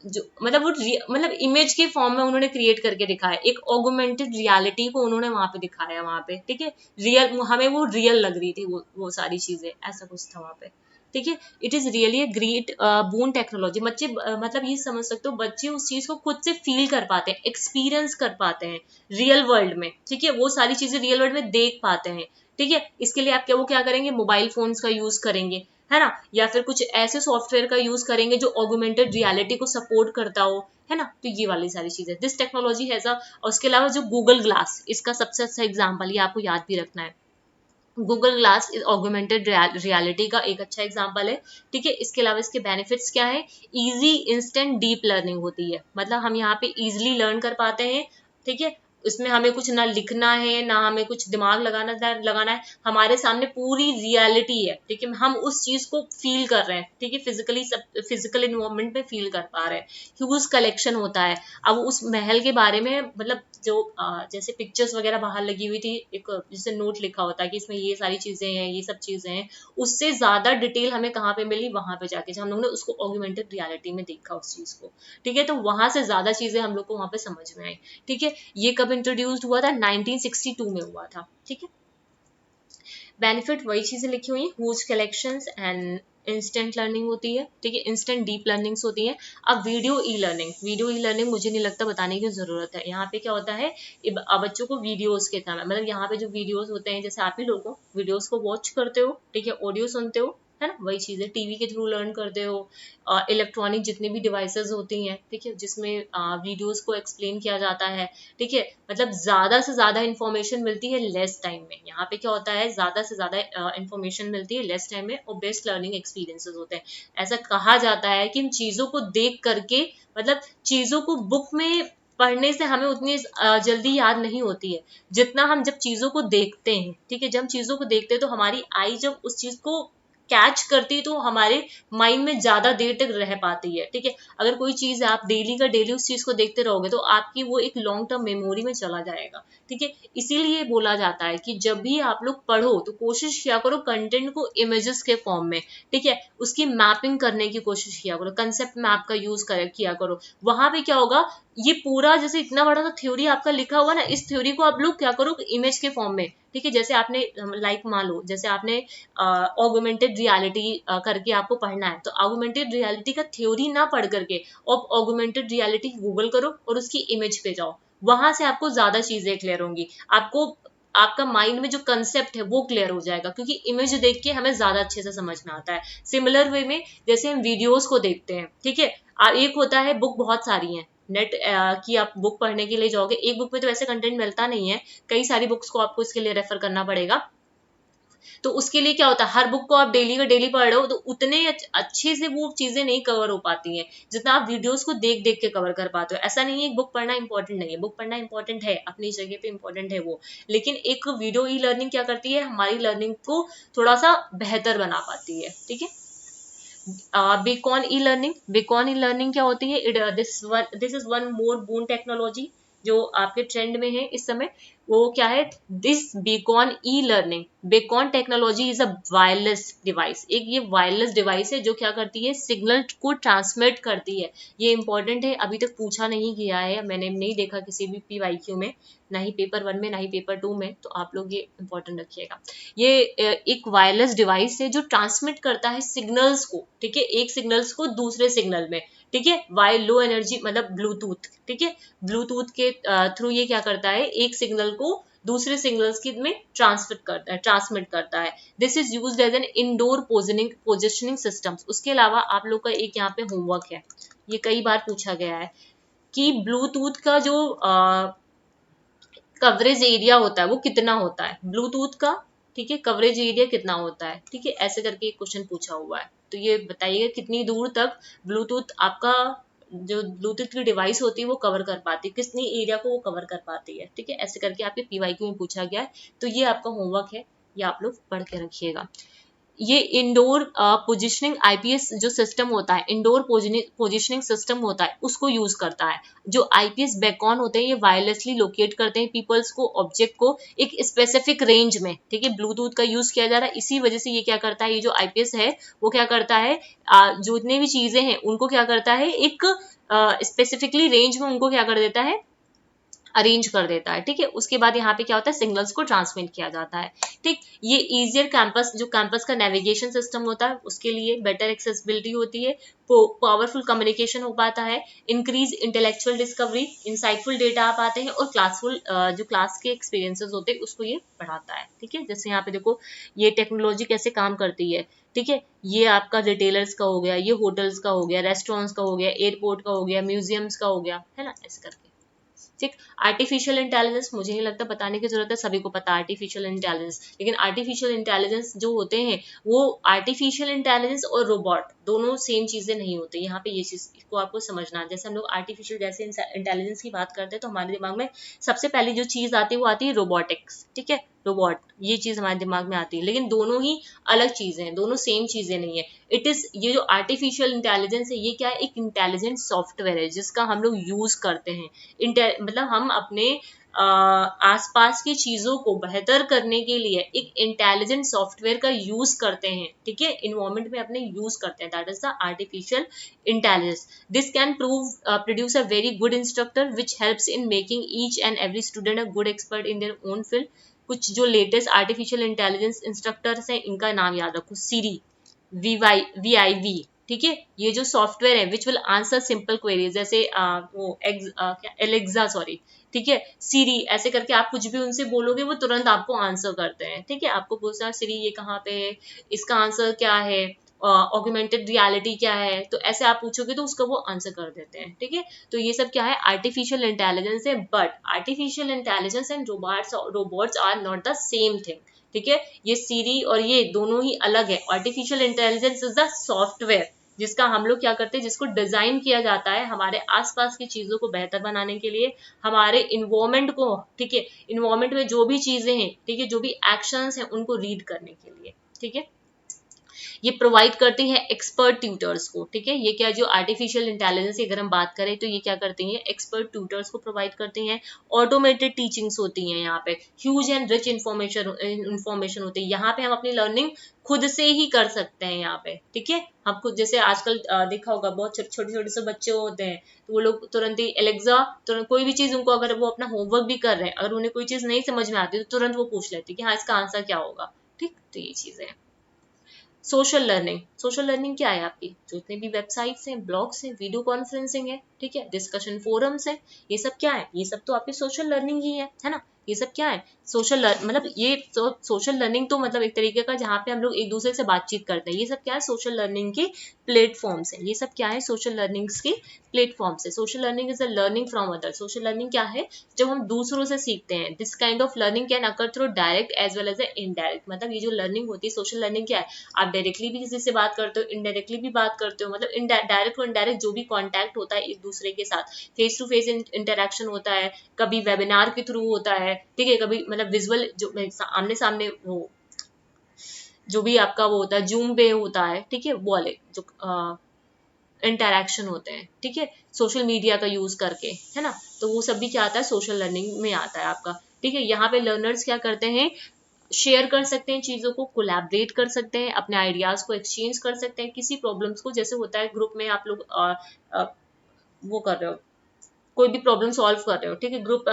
जो मतलब वो मतलब इमेज के फॉर्म में उन्होंने क्रिएट करके दिखाया, एक ऑगमेंटेड रियलिटी को उन्होंने वहां पे दिखाया वहां पे। ठीक है, रियल, हमें वो रियल लग रही थी वो सारी चीजें, ऐसा कुछ था वहां पे। ठीक है, it is really a great boon technology. बच्चे मतलब ये समझ सकते हो, बच्चे उस चीज को खुद से फील कर पाते हैं, एक्सपीरियंस कर पाते हैं रियल वर्ल्ड में। ठीक है, वो सारी चीजें रियल वर्ल्ड में देख पाते हैं। ठीक है, इसके लिए आप वो क्या करेंगे, मोबाइल फोन्स का यूज करेंगे, है ना, या फिर कुछ ऐसे सॉफ्टवेयर का यूज करेंगे जो ऑगमेंटेड रियलिटी को सपोर्ट करता हो, है ना। तो ये वाली सारी चीजें दिस टेक्नोलॉजी हैज अ, और उसके अलावा जो गूगल ग्लास, इसका सबसे अच्छा एग्जांपल, ये आपको याद भी रखना है। गूगल ग्लास ऑगमेंटेड रियलिटी का एक अच्छा एग्जांपल है। ठीक है, इसके अलावा इसके बेनिफिट्स क्या है, इजी इंस्टेंट डीप लर्निंग होती है, मतलब हम यहाँ पे इजिली लर्न कर पाते हैं। ठीक है, उसमें हमें कुछ ना लिखना है, ना हमें कुछ दिमाग लगाना है, हमारे सामने पूरी रियलिटी है। ठीक है, हम उस चीज को फील कर रहे हैं। ठीक है, फिजिकली सब फिजिकल इन्वायरमेंट में फील कर पा रहे हैं। ह्यूज कलेक्शन होता है। अब उस महल के बारे में मतलब जो जैसे पिक्चर्स वगैरह बाहर लगी हुई थी, एक जैसे नोट लिखा होता है कि इसमें ये सारी चीजें हैं, ये सब चीजें हैं, उससे ज्यादा डिटेल हमें कहाँ पे मिली, वहां पे जाके जब हम लोग ने उसको ऑगमेंटेड रियलिटी में देखा उस चीज को। ठीक है, तो वहां से ज्यादा चीजें हम लोग को वहां पे समझ में आई। ठीक है, ये कब इंट्रोड्यूस्ड हुआ था, 1962 में हुआ था। ठीक है, बेनिफिट वही चीजें लिखी हुई, huge collections and instant learning होती है। ठीक है, इंस्टेंट डीप लर्निंग्स होती है। अब video e learning, video e learning मुझे नहीं लगता बताने की जरूरत है। यहाँ पे क्या होता है, बच्चों को वीडियोस के समय, मतलब यहाँ पे जो वीडियोस होते हैं, जैसे आप ही लोगों वीडियोस को वॉच करते हो, ठीक है, ऑडियो सुनते हो, है ना, वही चीज है, टीवी के थ्रू लर्न करते हो, इलेक्ट्रॉनिक जितनी भी डिवाइसेस होती हैं, ठीक है, जिसमें वीडियोस को एक्सप्लेन किया जाता है। ठीक है, मतलब ज्यादा से ज्यादा इंफॉर्मेशन मिलती है लेस टाइम में। यहाँ पे क्या होता है, ज्यादा से ज्यादा इंफॉर्मेशन मिलती है लेस टाइम में और बेस्ट लर्निंग एक्सपीरियंसेस होते हैं। ऐसा कहा जाता है कि इन चीजों को देख करके, मतलब चीजों को बुक में पढ़ने से हमें उतनी जल्दी याद नहीं होती है जितना हम जब चीजों को देखते हैं। ठीक है, जब चीजों को देखते हैं तो हमारी आई जब उस चीज को कैच करती है तो हमारे माइंड में ज्यादा देर तक रह पाती है। ठीक है, अगर कोई चीज आप डेली का डेली उस चीज को देखते रहोगे तो आपकी वो एक लॉन्ग टर्म मेमोरी में चला जाएगा। ठीक है, इसीलिए बोला जाता है कि जब भी आप लोग पढ़ो तो कोशिश किया करो कंटेंट को इमेजेस के फॉर्म में, ठीक है, उसकी मैपिंग करने की कोशिश किया करो, कंसेप्ट मैप का यूज किया करो। वहां पे क्या होगा, ये पूरा जैसे इतना बड़ा सा थ्योरी आपका लिखा हुआ ना, इस थ्योरी को आप लोग क्या करो इमेज के फॉर्म में। ठीक है, जैसे आपने लाइक मान लो जैसे आपने ऑगमेंटेड रियलिटी करके आपको पढ़ना है, तो ऑगमेंटेड रियलिटी का थ्योरी ना पढ़ करके आप ऑगमेंटेड रियलिटी गूगल करो और उसकी इमेज पे जाओ, वहां से आपको ज्यादा चीजें क्लियर होंगी। आपको आपका माइंड में जो कंसेप्ट है वो क्लियर हो जाएगा, क्योंकि इमेज देख के हमें ज्यादा अच्छे से समझ में आता है। सिमिलर वे में जैसे हम वीडियोस को देखते हैं, ठीक है, एक होता है बुक, बहुत सारी हैं नेट की, आप बुक पढ़ने के लिए जाओगे, एक बुक में तो वैसे कंटेंट मिलता नहीं है, कई सारी बुक्स को आपको इसके लिए रेफर करना पड़ेगा। तो उसके लिए क्या होता है, हर बुक को आप डेली का डेली पढ़ रहे हो तो उतने अच्छे से वो चीजें नहीं कवर हो पाती हैं जितना आप वीडियोस को देख देख के कवर कर पाते हो। ऐसा नहीं है कि बुक पढ़ना इंपॉर्टेंट नहीं है, बुक पढ़ना इंपॉर्टेंट है, अपनी जगह पे इंपॉर्टेंट है वो, लेकिन एक वीडियो ई लर्निंग क्या करती है, हमारी लर्निंग को थोड़ा सा बेहतर बना पाती है। ठीक है, Bacon e learning, Bacon e learning क्या होती है? This is one more boon technology जो आपके ट्रेंड में है इस समय। वो क्या है? This Bacon e learning, Bacon technology is a wireless device. एक ये वायरलेस डिवाइस है जो क्या करती है? सिग्नल को ट्रांसमिट करती है। ये इंपॉर्टेंट है, अभी तक पूछा नहीं गया है, मैंने नहीं देखा किसी भी PYQ में, ना ही पेपर 1 में ना ही पेपर 2 में, तो आप लोग ये इंपॉर्टेंट रखिएगा। ये एक वायरलेस डिवाइस है जो ट्रांसमिट करता है सिग्नल्स को, ठीक है, एक सिग्नल्स को दूसरे सिग्नल में, ठीक है, वाई लो एनर्जी मतलब ब्लूटूथ, ठीक है, ब्लूटूथ के थ्रू ये क्या करता है? एक सिग्नल को दूसरे सिग्नल्स की में ट्रांसमिट करता है। This is used as an indoor positioning system. उसके अलावा आप लोग का एक यहाँ पे होमवर्क है, ये कई बार पूछा गया है कि ब्लूटूथ का जो कवरेज एरिया होता है वो कितना होता है ब्लूटूथ का, ठीक है, कवरेज एरिया कितना होता है, ठीक है, ऐसे करके एक क्वेश्चन पूछा हुआ है। तो ये बताइएगा कितनी दूर तक ब्लूटूथ आपका जो ब्लूटूथ की डिवाइस होती है वो कवर कर पाती है, कितनी एरिया को वो कवर कर पाती है, ठीक है, ऐसे करके आपके PYQ में पूछा गया है। तो ये आपका होमवर्क है, ये आप लोग पढ़ के रखिएगा। ये इंडोर पोजिशनिंग IPS जो सिस्टम होता है, इंडोर पोजिशनिंग सिस्टम होता है, उसको यूज करता है। जो IPS बेकॉन होते हैं ये वायरलेसली लोकेट करते हैं पीपल्स को, ऑब्जेक्ट को एक स्पेसिफिक रेंज में, ठीक है, ब्लूटूथ का यूज किया जा रहा है, इसी वजह से ये क्या करता है? ये जो IPS है वो क्या करता है? जो जितने भी चीजें हैं उनको क्या करता है? एक स्पेसिफिकली रेंज में उनको क्या कर देता है? अरेंज कर देता है, ठीक है। उसके बाद यहाँ पे क्या होता है? सिग्नल्स को ट्रांसमिट किया जाता है, ठीक। ये इजियर कैंपस, जो कैंपस का नेविगेशन सिस्टम होता है उसके लिए बेटर एक्सेसिबिलिटी होती है, पावरफुल कम्युनिकेशन हो पाता है, increase intellectual discovery, insightful data आ पाते हैं, और क्लासफुल जो क्लास के एक्सपीरियंसेस होते हैं उसको ये बढ़ाता है, ठीक है। जैसे यहाँ पे देखो ये टेक्नोलॉजी कैसे काम करती है, ठीक है, ये आपका रिटेलर्स का हो गया, ये होटल्स का हो गया, रेस्टोरेंट्स का हो गया, एयरपोर्ट का हो गया, म्यूजियम्स का हो गया, है ना, ऐसे करके, ठीक। आर्टिफिशियल इंटेलिजेंस मुझे नहीं लगता बताने की जरूरत है, सभी को पता है आर्टिफिशियल इंटेलिजेंस। लेकिन आर्टिफिशियल इंटेलिजेंस जो होते हैं वो आर्टिफिशियल इंटेलिजेंस और रोबोट दोनों सेम चीजें नहीं होती। यहाँ पे ये चीज को आपको समझना है। जैसे हम लोग आर्टिफिशियल जैसे इंटेलिजेंस की बात करते हैं तो हमारे दिमाग में सबसे पहले जो चीज आती है वो आती है रोबोटिक्स, ठीक है, रोबोट, ये चीज हमारे दिमाग में आती है। लेकिन दोनों ही अलग चीजें हैं, दोनों सेम चीजें नहीं है। इट इज, ये जो आर्टिफिशियल इंटेलिजेंस है ये क्या है? एक इंटेलिजेंट सॉफ्टवेयर है जिसका हम लोग यूज करते हैं। मतलब हम अपने आसपास की चीजों को बेहतर करने के लिए एक इंटेलिजेंट सॉफ्टवेयर का यूज करते हैं, ठीक है, इन्वायरमेंट में अपने यूज करते हैं, that is the artificial intelligence. This can produce a very good instructor which helps in making each and every student a good expert in their own field. कुछ जो लेटेस्ट आर्टिफिशियल इंटेलिजेंस इंस्ट्रक्टर्स हैं इनका नाम याद रखो, सीरी, VIV, ठीक है, ये जो सॉफ्टवेयर है which will answer simple queries, जैसे एलेक्सा, सॉरी, ठीक है, सीरी, ऐसे करके आप कुछ भी उनसे बोलोगे वो तुरंत आपको आंसर करते हैं, ठीक है। आपको पूछना है सीरी ये कहाँ पे है, इसका आंसर क्या है, ऑगमेंटेड रियलिटी क्या है, तो ऐसे आप पूछोगे तो उसका वो आंसर कर देते हैं, ठीक है। तो ये सब क्या है? आर्टिफिशियल इंटेलिजेंस है। But artificial intelligence and robots are not the same thing, ठीक है। ये सीरी और ये दोनों ही अलग है। Artificial intelligence is the software जिसका हम लोग क्या करते हैं, जिसको डिजाइन किया जाता है हमारे आसपास की चीजों को बेहतर बनाने के लिए, हमारे इन्वायरमेंट को, ठीक है, इन्वायरमेंट में जो भी चीजें हैं, ठीक है, जो भी एक्शंस हैं उनको रीड करने के लिए, ठीक है। ये प्रोवाइड करती है एक्सपर्ट ट्यूटर्स को, ठीक है। ये क्या, जो आर्टिफिशियल इंटेलिजेंस की अगर हम बात करें तो ये क्या करती हैं? एक्सपर्ट ट्यूटर्स को प्रोवाइड करती हैं। ऑटोमेटेड टीचिंग्स होती हैं यहाँ पे, ह्यूज एंड रिच इंफॉर्मेशन होती है। यहाँ पे हम अपनी लर्निंग खुद से ही कर सकते हैं यहाँ पे, ठीक है। हम खुद, जैसे आजकल देखा होगा बहुत छोटे छोटे से बच्चे होते हैं तो वो लोग तुरंत ही एलेक्सा, तुरंत कोई भी चीज उनको, अगर वो अपना होमवर्क भी कर रहे हैं, अगर उन्हें कोई चीज नहीं समझ में आती तो तुरंत वो पूछ लेते हैं कि हाँ इसका आंसर क्या होगा, ठीक। तो ये चीजें हैं। सोशल लर्निंग, सोशल लर्निंग क्या है आपकी? जितने भी वेबसाइट्स हैं, ब्लॉग्स हैं, वीडियो कॉन्फ्रेंसिंग है, ठीक है, डिस्कशन फोरम्स है, ये सब क्या है? ये सब तो आपकी सोशल लर्निंग ही है ना। ये सब क्या है? सोशल मतलब ये सोशल लर्निंग तो मतलब एक तरीके का जहाँ पे हम लोग एक दूसरे से बातचीत करते हैं, ये सब क्या है? सोशल लर्निंग के प्लेटफॉर्म्स है। ये सब क्या है? सोशल लर्निंग्स के प्लेटफॉर्म्स है। Social learning is a learning from other. Social learning क्या है? जब हम दूसरों से सीखते हैं। This kind of learning can occur through direct as well as indirect. मतलब ये जो लर्निंग होती है, सोशल लर्निंग क्या है? आप डायरेक्टली भी किसी से बात करते हो, इनडायरेक्टली भी बात करते हो, मतलब डायरेक्ट और इनडायरेक्ट जो भी कॉन्टैक्ट होता है एक दूसरे के साथ, फेस टू फेस इंटरेक्शन होता है, कभी वेबिनार के थ्रू होता है, ठीक है, कभी मतलब विजुअल जो आमने सामने वो जो भी आपका वो होता है जूम पे होता है, ठीक है, वो वाले जो इंटरेक्शन होते हैं, ठीक है, सोशल मीडिया का यूज करके, है ना, तो वो सब भी क्या आता है, सोशल लर्निंग में आता है आपका, ठीक है। यहाँ पे लर्नर्स क्या करते हैं, शेयर कर सकते हैं चीजों को, कोलैबोरेट कर सकते हैं, अपने आइडियाज को एक्सचेंज कर सकते हैं, किसी प्रॉब्लम्स को, जैसे होता है ग्रुप में आप लोग वो कर रहे हो, कोई भी प्रॉब्लम सॉल्व कर रहे हो, ठीक है, ग्रुप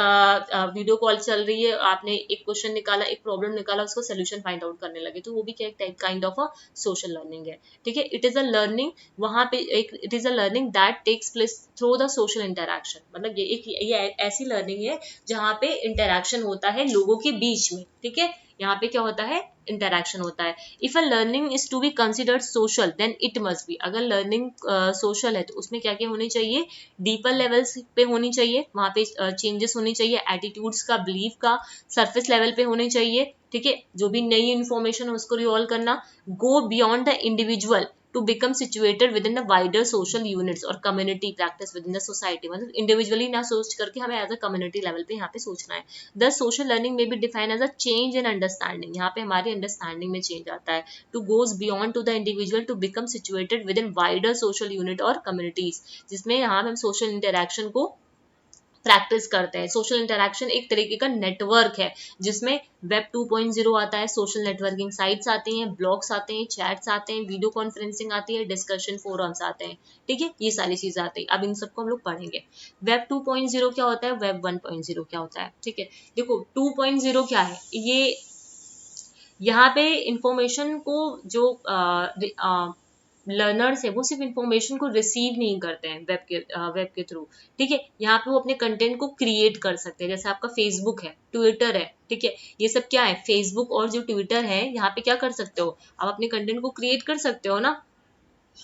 वीडियो कॉल चल रही है, आपने एक क्वेश्चन निकाला, एक प्रॉब्लम निकाला, उसको सोल्यूशन फाइंड आउट करने लगे, तो वो भी क्या एक type kind of a social learning है, ठीक है। इट इज अ लर्निंग, वहां पे एक it is a learning that takes place through the social interaction, मतलब ये ऐसी लर्निंग है जहाँ पे इंटरेक्शन होता है लोगों के बीच में, ठीक है, यहाँ पे क्या होता है, इंटरेक्शन होता है। If a learning is to be considered social then it must be, अगर लर्निंग सोशल है तो उसमें क्या क्या होनी चाहिए, डीपर लेवल्स पे होनी चाहिए, वहां पे चेंजेस होनी चाहिए, एटीट्यूड्स का, बिलीफ का, सरफेस लेवल पे होने चाहिए, ठीक है, जो भी नई इंफॉर्मेशन है उसको रिवॉल्व करना, go beyond the individual to become situated within the wider social units or community practice within the society, मतलब इंडिविजुअली ना सोच करके हमें एज अ कम्युनिटी लेवल पे यहाँ पे सोचना है। The social learning may be define as a change in understanding, यहाँ पे हमारी अंडरस्टैंडिंग में चेंज आता है, to goes beyond to the individual to become situated within wider social unit or communities, जिसमें यहाँ हम सोशल इंटरेक्शन को प्रैक्टिस करते हैं। सोशल इंटरेक्शन एक तरीके का नेटवर्क है जिसमें वेब 2.0 आता है, सोशल नेटवर्किंग साइट्स आती हैं, ब्लॉग्स आते हैं, चैट्स आते हैं, वीडियो कॉन्फ्रेंसिंग आती है, डिस्कशन फोरम्स आते हैं, ठीक है, ये सारी चीजें आती हैं। अब इन सबको हम लोग पढ़ेंगे। वेब 2.0 क्या होता है, वेब 1.0 क्या होता है, ठीक है। देखो 2.0 क्या है, ये यहाँ पे इंफॉर्मेशन को जो लर्नर्स है वो सिर्फ इंफॉर्मेशन को रिसीव नहीं करते हैं वेब के थ्रू, ठीक है, यहाँ पे वो अपने कंटेंट को क्रिएट कर सकते हैं, जैसे आपका फेसबुक है, ट्विटर है, ठीक है, ये सब क्या है, फेसबुक और जो ट्विटर है, यहाँ पे क्या कर सकते हो, आप अपने कंटेंट को क्रिएट कर सकते हो ना,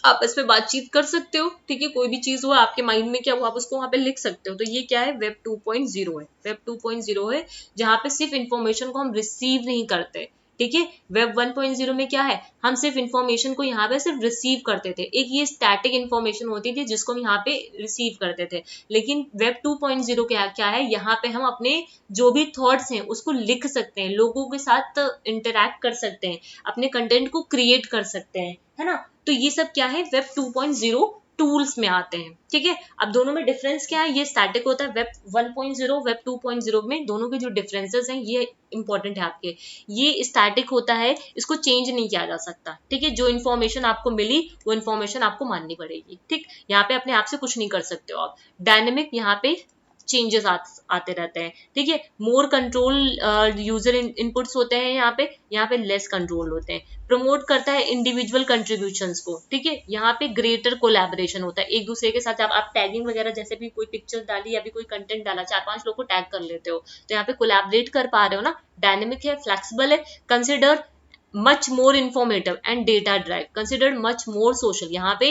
आपस में बातचीत कर सकते हो, ठीक है, कोई भी चीज हो आपके माइंड में क्या हुआ आप उसको वहां पे लिख सकते हो, तो ये क्या है, वेब 2.0 है, वेब 2.0 है जहां पे सिर्फ इंफॉर्मेशन को हम रिसीव नहीं करते, ठीक है। वेब 1.0 में क्या है, हम सिर्फ इंफॉर्मेशन को यहाँ पे सिर्फ रिसीव करते थे, एक ये स्टैटिक इंफॉर्मेशन होती थी जिसको हम यहाँ पे रिसीव करते थे, लेकिन वेब 2.0 क्या है, यहाँ पे हम अपने जो भी थॉट्स हैं उसको लिख सकते हैं, लोगों के साथ इंटरेक्ट कर सकते हैं, अपने कंटेंट को क्रिएट कर सकते हैं, है ना, तो ये सब क्या है, वेब 2.0 टूल्स में आते हैं, ठीक है। अब दोनों में डिफरेंस क्या है, ये स्टैटिक होता है वेब 1.0, वेब 2.0 में दोनों के जो डिफरेंसेस हैं ये इंपॉर्टेंट है आपके, ये स्टैटिक होता है, इसको चेंज नहीं किया जा सकता, ठीक है, जो इन्फॉर्मेशन आपको मिली वो इन्फॉर्मेशन आपको माननी पड़ेगी, ठीक, यहाँ पे अपने आप से कुछ नहीं कर सकते हो आप। डायनेमिक यहाँ पे चेंजेस आते रहते हैं, ठीक है, मोर कंट्रोल यूजर इनपुट्स होते हैं, यहाँ पे लेस कंट्रोल होते हैं, प्रमोट करता है इंडिविजुअल कंट्रीब्यूशंस को, ठीक है, यहाँ पे ग्रेटर कोलैबोरेशन होता है, एक दूसरे के साथ आप टैगिंग वगैरह जैसे भी कोई पिक्चर डाली या भी कोई कंटेंट डाला, 4-5 लोग को टैग कर लेते हो, तो यहाँ पे कोलैबोरेट कर पा रहे हो ना, डायनेमिक है, फ्लेक्सिबल है, consider much more informative and data drive, considered much more social, यहाँ पे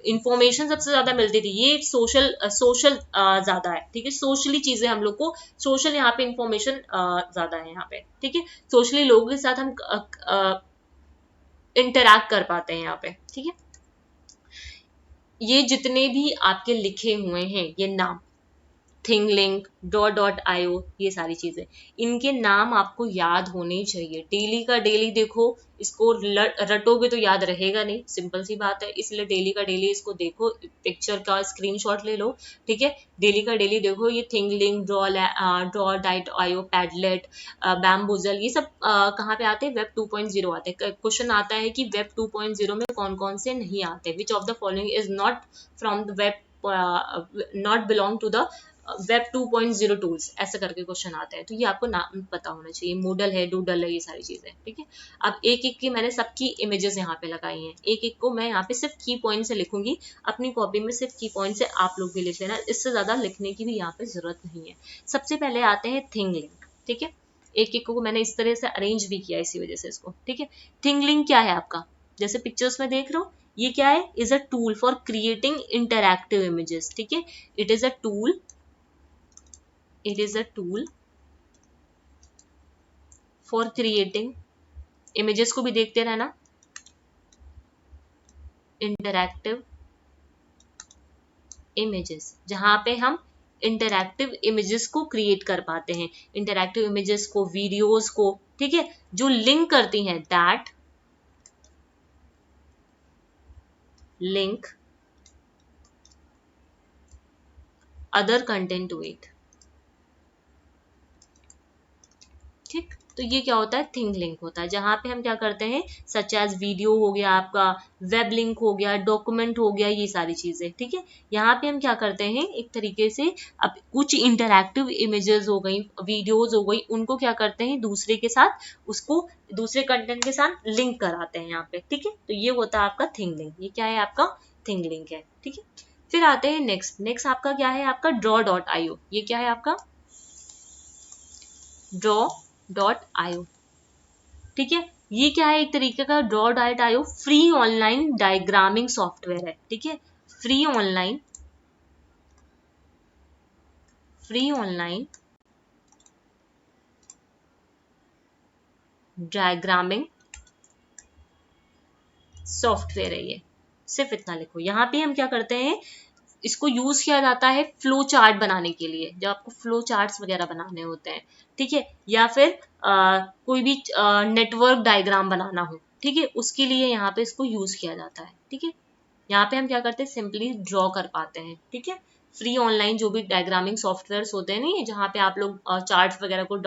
इंफॉर्मेशन सबसे ज्यादा मिलती थी, ये सोशल सोशल ज्यादा है, ठीक है, सोशली चीजें हम लोग को, सोशल यहाँ पे इंफॉर्मेशन ज्यादा है यहाँ पे, ठीक है, सोशली लोगों के साथ हम इंटरैक्ट कर पाते हैं यहाँ पे, ठीक है। ये जितने भी आपके लिखे हुए हैं ये नाम, थिंगलिंक, .io, ये सारी चीजें, इनके नाम आपको याद होने चाहिए, डेली का डेली देखो, इसको रटोगे तो याद रहेगा नहीं, सिंपल सी बात है, इसलिए डेली का डेली इसको देखो, पिक्चर का स्क्रीनशॉट ले लो, ठीक है, डेली का डेली देखो, ये थिंगलिंक, .io, पैडलेट, बैम्बूजल, ये सब कहाँ पे आते हैं, वेब 2.0 आते हैं। क्वेश्चन आता है कि वेब 2.0 में कौन कौन से नहीं आते, which of the following is not from the web, not belong to the web 2.0 tools, ऐसा करके क्वेश्चन आता है, तो ये आपको नाम पता होना चाहिए, मॉडल है, डूडल है, ये सारी चीजें, ठीक है। अब एक एक की मैंने सबकी इमेजेस यहाँ पे लगाई हैं, एक एक को मैं यहाँ पे सिर्फ की पॉइंट से लिखूंगी, अपनी कॉपी में सिर्फ की पॉइंट से आप लोग भी लिख लेना, इससे ज्यादा लिखने की भी यहाँ पे जरूरत नहीं है। सबसे पहले आते हैं थिंगलिंक, ठीक है, एक एक को मैंने इस तरह से अरेंज भी किया इसी वजह से इसको, ठीक है। थिंगलिंक क्या है आपका, जैसे पिक्चर्स में देख रहे हो, ये क्या है, is a tool for creating interactive images, ठीक है, it is a tool, it is a tool for creating, images को भी देखते रहना, interactive images, जहां पे हम इंटरैक्टिव इमेजेस को क्रिएट कर पाते हैं, इंटरैक्टिव इमेजेस को, वीडियोस को, ठीक है, जो लिंक करती हैं, that link other content to it. ठीक, तो ये क्या होता है, थिंग लिंक होता है, जहां पे हम क्या करते हैं, सच एज वीडियो हो गया आपका, वेब लिंक हो गया, डॉक्यूमेंट हो गया, ये सारी चीजें। ठीक है, यहाँ पे हम क्या करते हैं, एक तरीके से अब कुछ इंटरैक्टिव इमेजेस हो गई, वीडियोज हो गई, उनको क्या करते हैं दूसरे के साथ, उसको दूसरे कंटेंट के साथ लिंक कराते हैं यहाँ पे। ठीक है, तो ये होता है आपका थिंग लिंक। ये क्या है, आपका थिंग लिंक है। ठीक है, फिर आते हैं नेक्स्ट आपका क्या है, आपका draw.io। ये क्या है आपका draw.io। ठीक है, ये क्या है, एक तरीके का draw.io फ्री ऑनलाइन डायग्रामिंग सॉफ्टवेयर है। ठीक है, फ्री ऑनलाइन डायग्रामिंग सॉफ्टवेयर है ये, सिर्फ इतना लिखो। यहाँ पे हम क्या करते हैं, इसको यूज किया जाता है फ्लो चार्ट बनाने के लिए, जब आपको फ्लो चार्ट्स वगैरह बनाने होते हैं। ठीक है, या फिर कोई भी नेटवर्क डायग्राम बनाना हो, ठीक है, उसके लिए यहाँ पे इसको यूज किया जाता है। ठीक है, यहाँ पे हम क्या करते हैं, सिंपली ड्रॉ कर पाते हैं। ठीक है, फ्री ऑनलाइन जो भी डायग्रामिंग सॉफ्टवेयर्स होते हैं नहीं, जहाँ पे आप लोग चार्ट्स वगैरह को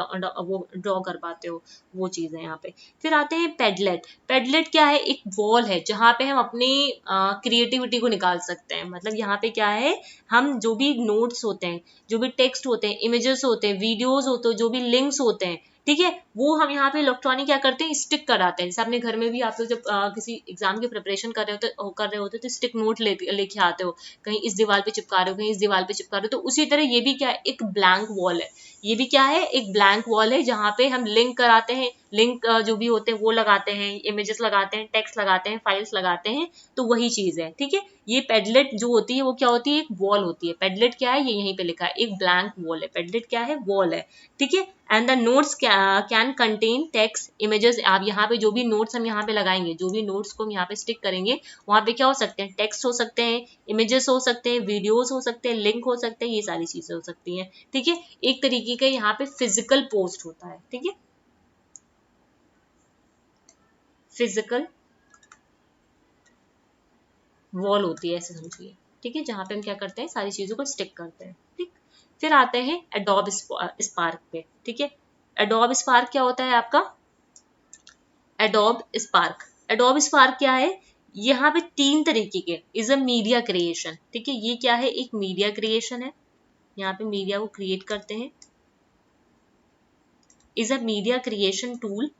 वो ड्रॉ कर पाते हो, वो चीज है यहाँ पे। फिर आते हैं पेडलेट। पेडलेट क्या है, एक वॉल है जहाँ पे हम अपनी क्रिएटिविटी को निकाल सकते हैं। मतलब यहाँ पे क्या है, हम जो भी नोट्स होते हैं, जो भी टेक्स्ट होते हैं, इमेजेस होते हैं, वीडियोज होते हैं, जो भी लिंक्स होते हैं, ठीक है, वो हम यहाँ पे इलेक्ट्रॉनिक क्या करते हैं, स्टिक कराते हैं। जैसे अपने घर में भी आप लोग जब किसी एग्जाम की प्रिपरेशन कर रहे होते तो स्टिक नोट लेके आते हो, कहीं इस दीवार पे चिपका रहे हो, कहीं इस दीवार पे चिपका रहे हो। तो उसी तरह ये भी क्या है, एक ब्लैंक वॉल है। ये भी क्या है, एक ब्लैंक वॉल है, जहाँ पे हम लिंक कराते हैं, लिंक जो भी होते हैं वो लगाते हैं, इमेजेस लगाते हैं, टेक्स्ट लगाते हैं, फाइल्स लगाते हैं, तो वही चीज है। ठीक है, ये पेडलेट जो होती है वो क्या होती है, एक वॉल होती है। पेडलेट क्या है, ये यहीं पे लिखा है, एक ब्लैंक वॉल है। पेडलेट क्या है, वॉल है। ठीक है, and the notes can contain text images. आप यहाँ पे जो भी नोट्स हम यहाँ पे लगाएंगे, जो भी नोट्स को हम यहाँ पे स्टिक करेंगे, वहां पे क्या हो सकते हैं, टेक्स्ट हो सकते हैं, इमेजेस हो सकते हैं, वीडियोस हो सकते हैं, लिंक हो सकते हैं, ये सारी चीजें हो सकती हैं। ठीक है, एक तरीके का यहाँ पे फिजिकल पोस्ट होता है। ठीक है, फिजिकल वॉल होती है, ऐसे समझिए। ठीक है, जहां पे हम क्या करते हैं, सारी चीजों को स्टिक करते हैं। ठीक, फिर आते हैं एडोब स्पार्क पे। ठीक है, एडोब स्पार्क क्या होता है आपका, एडोब स्पार्क। एडोब स्पार्क क्या है, यहाँ पे तीन तरीके के, इज अ मीडिया क्रिएशन। ठीक है, ये क्या है, एक मीडिया क्रिएशन है, यहाँ पे मीडिया को क्रिएट करते हैं, is a media creation tool.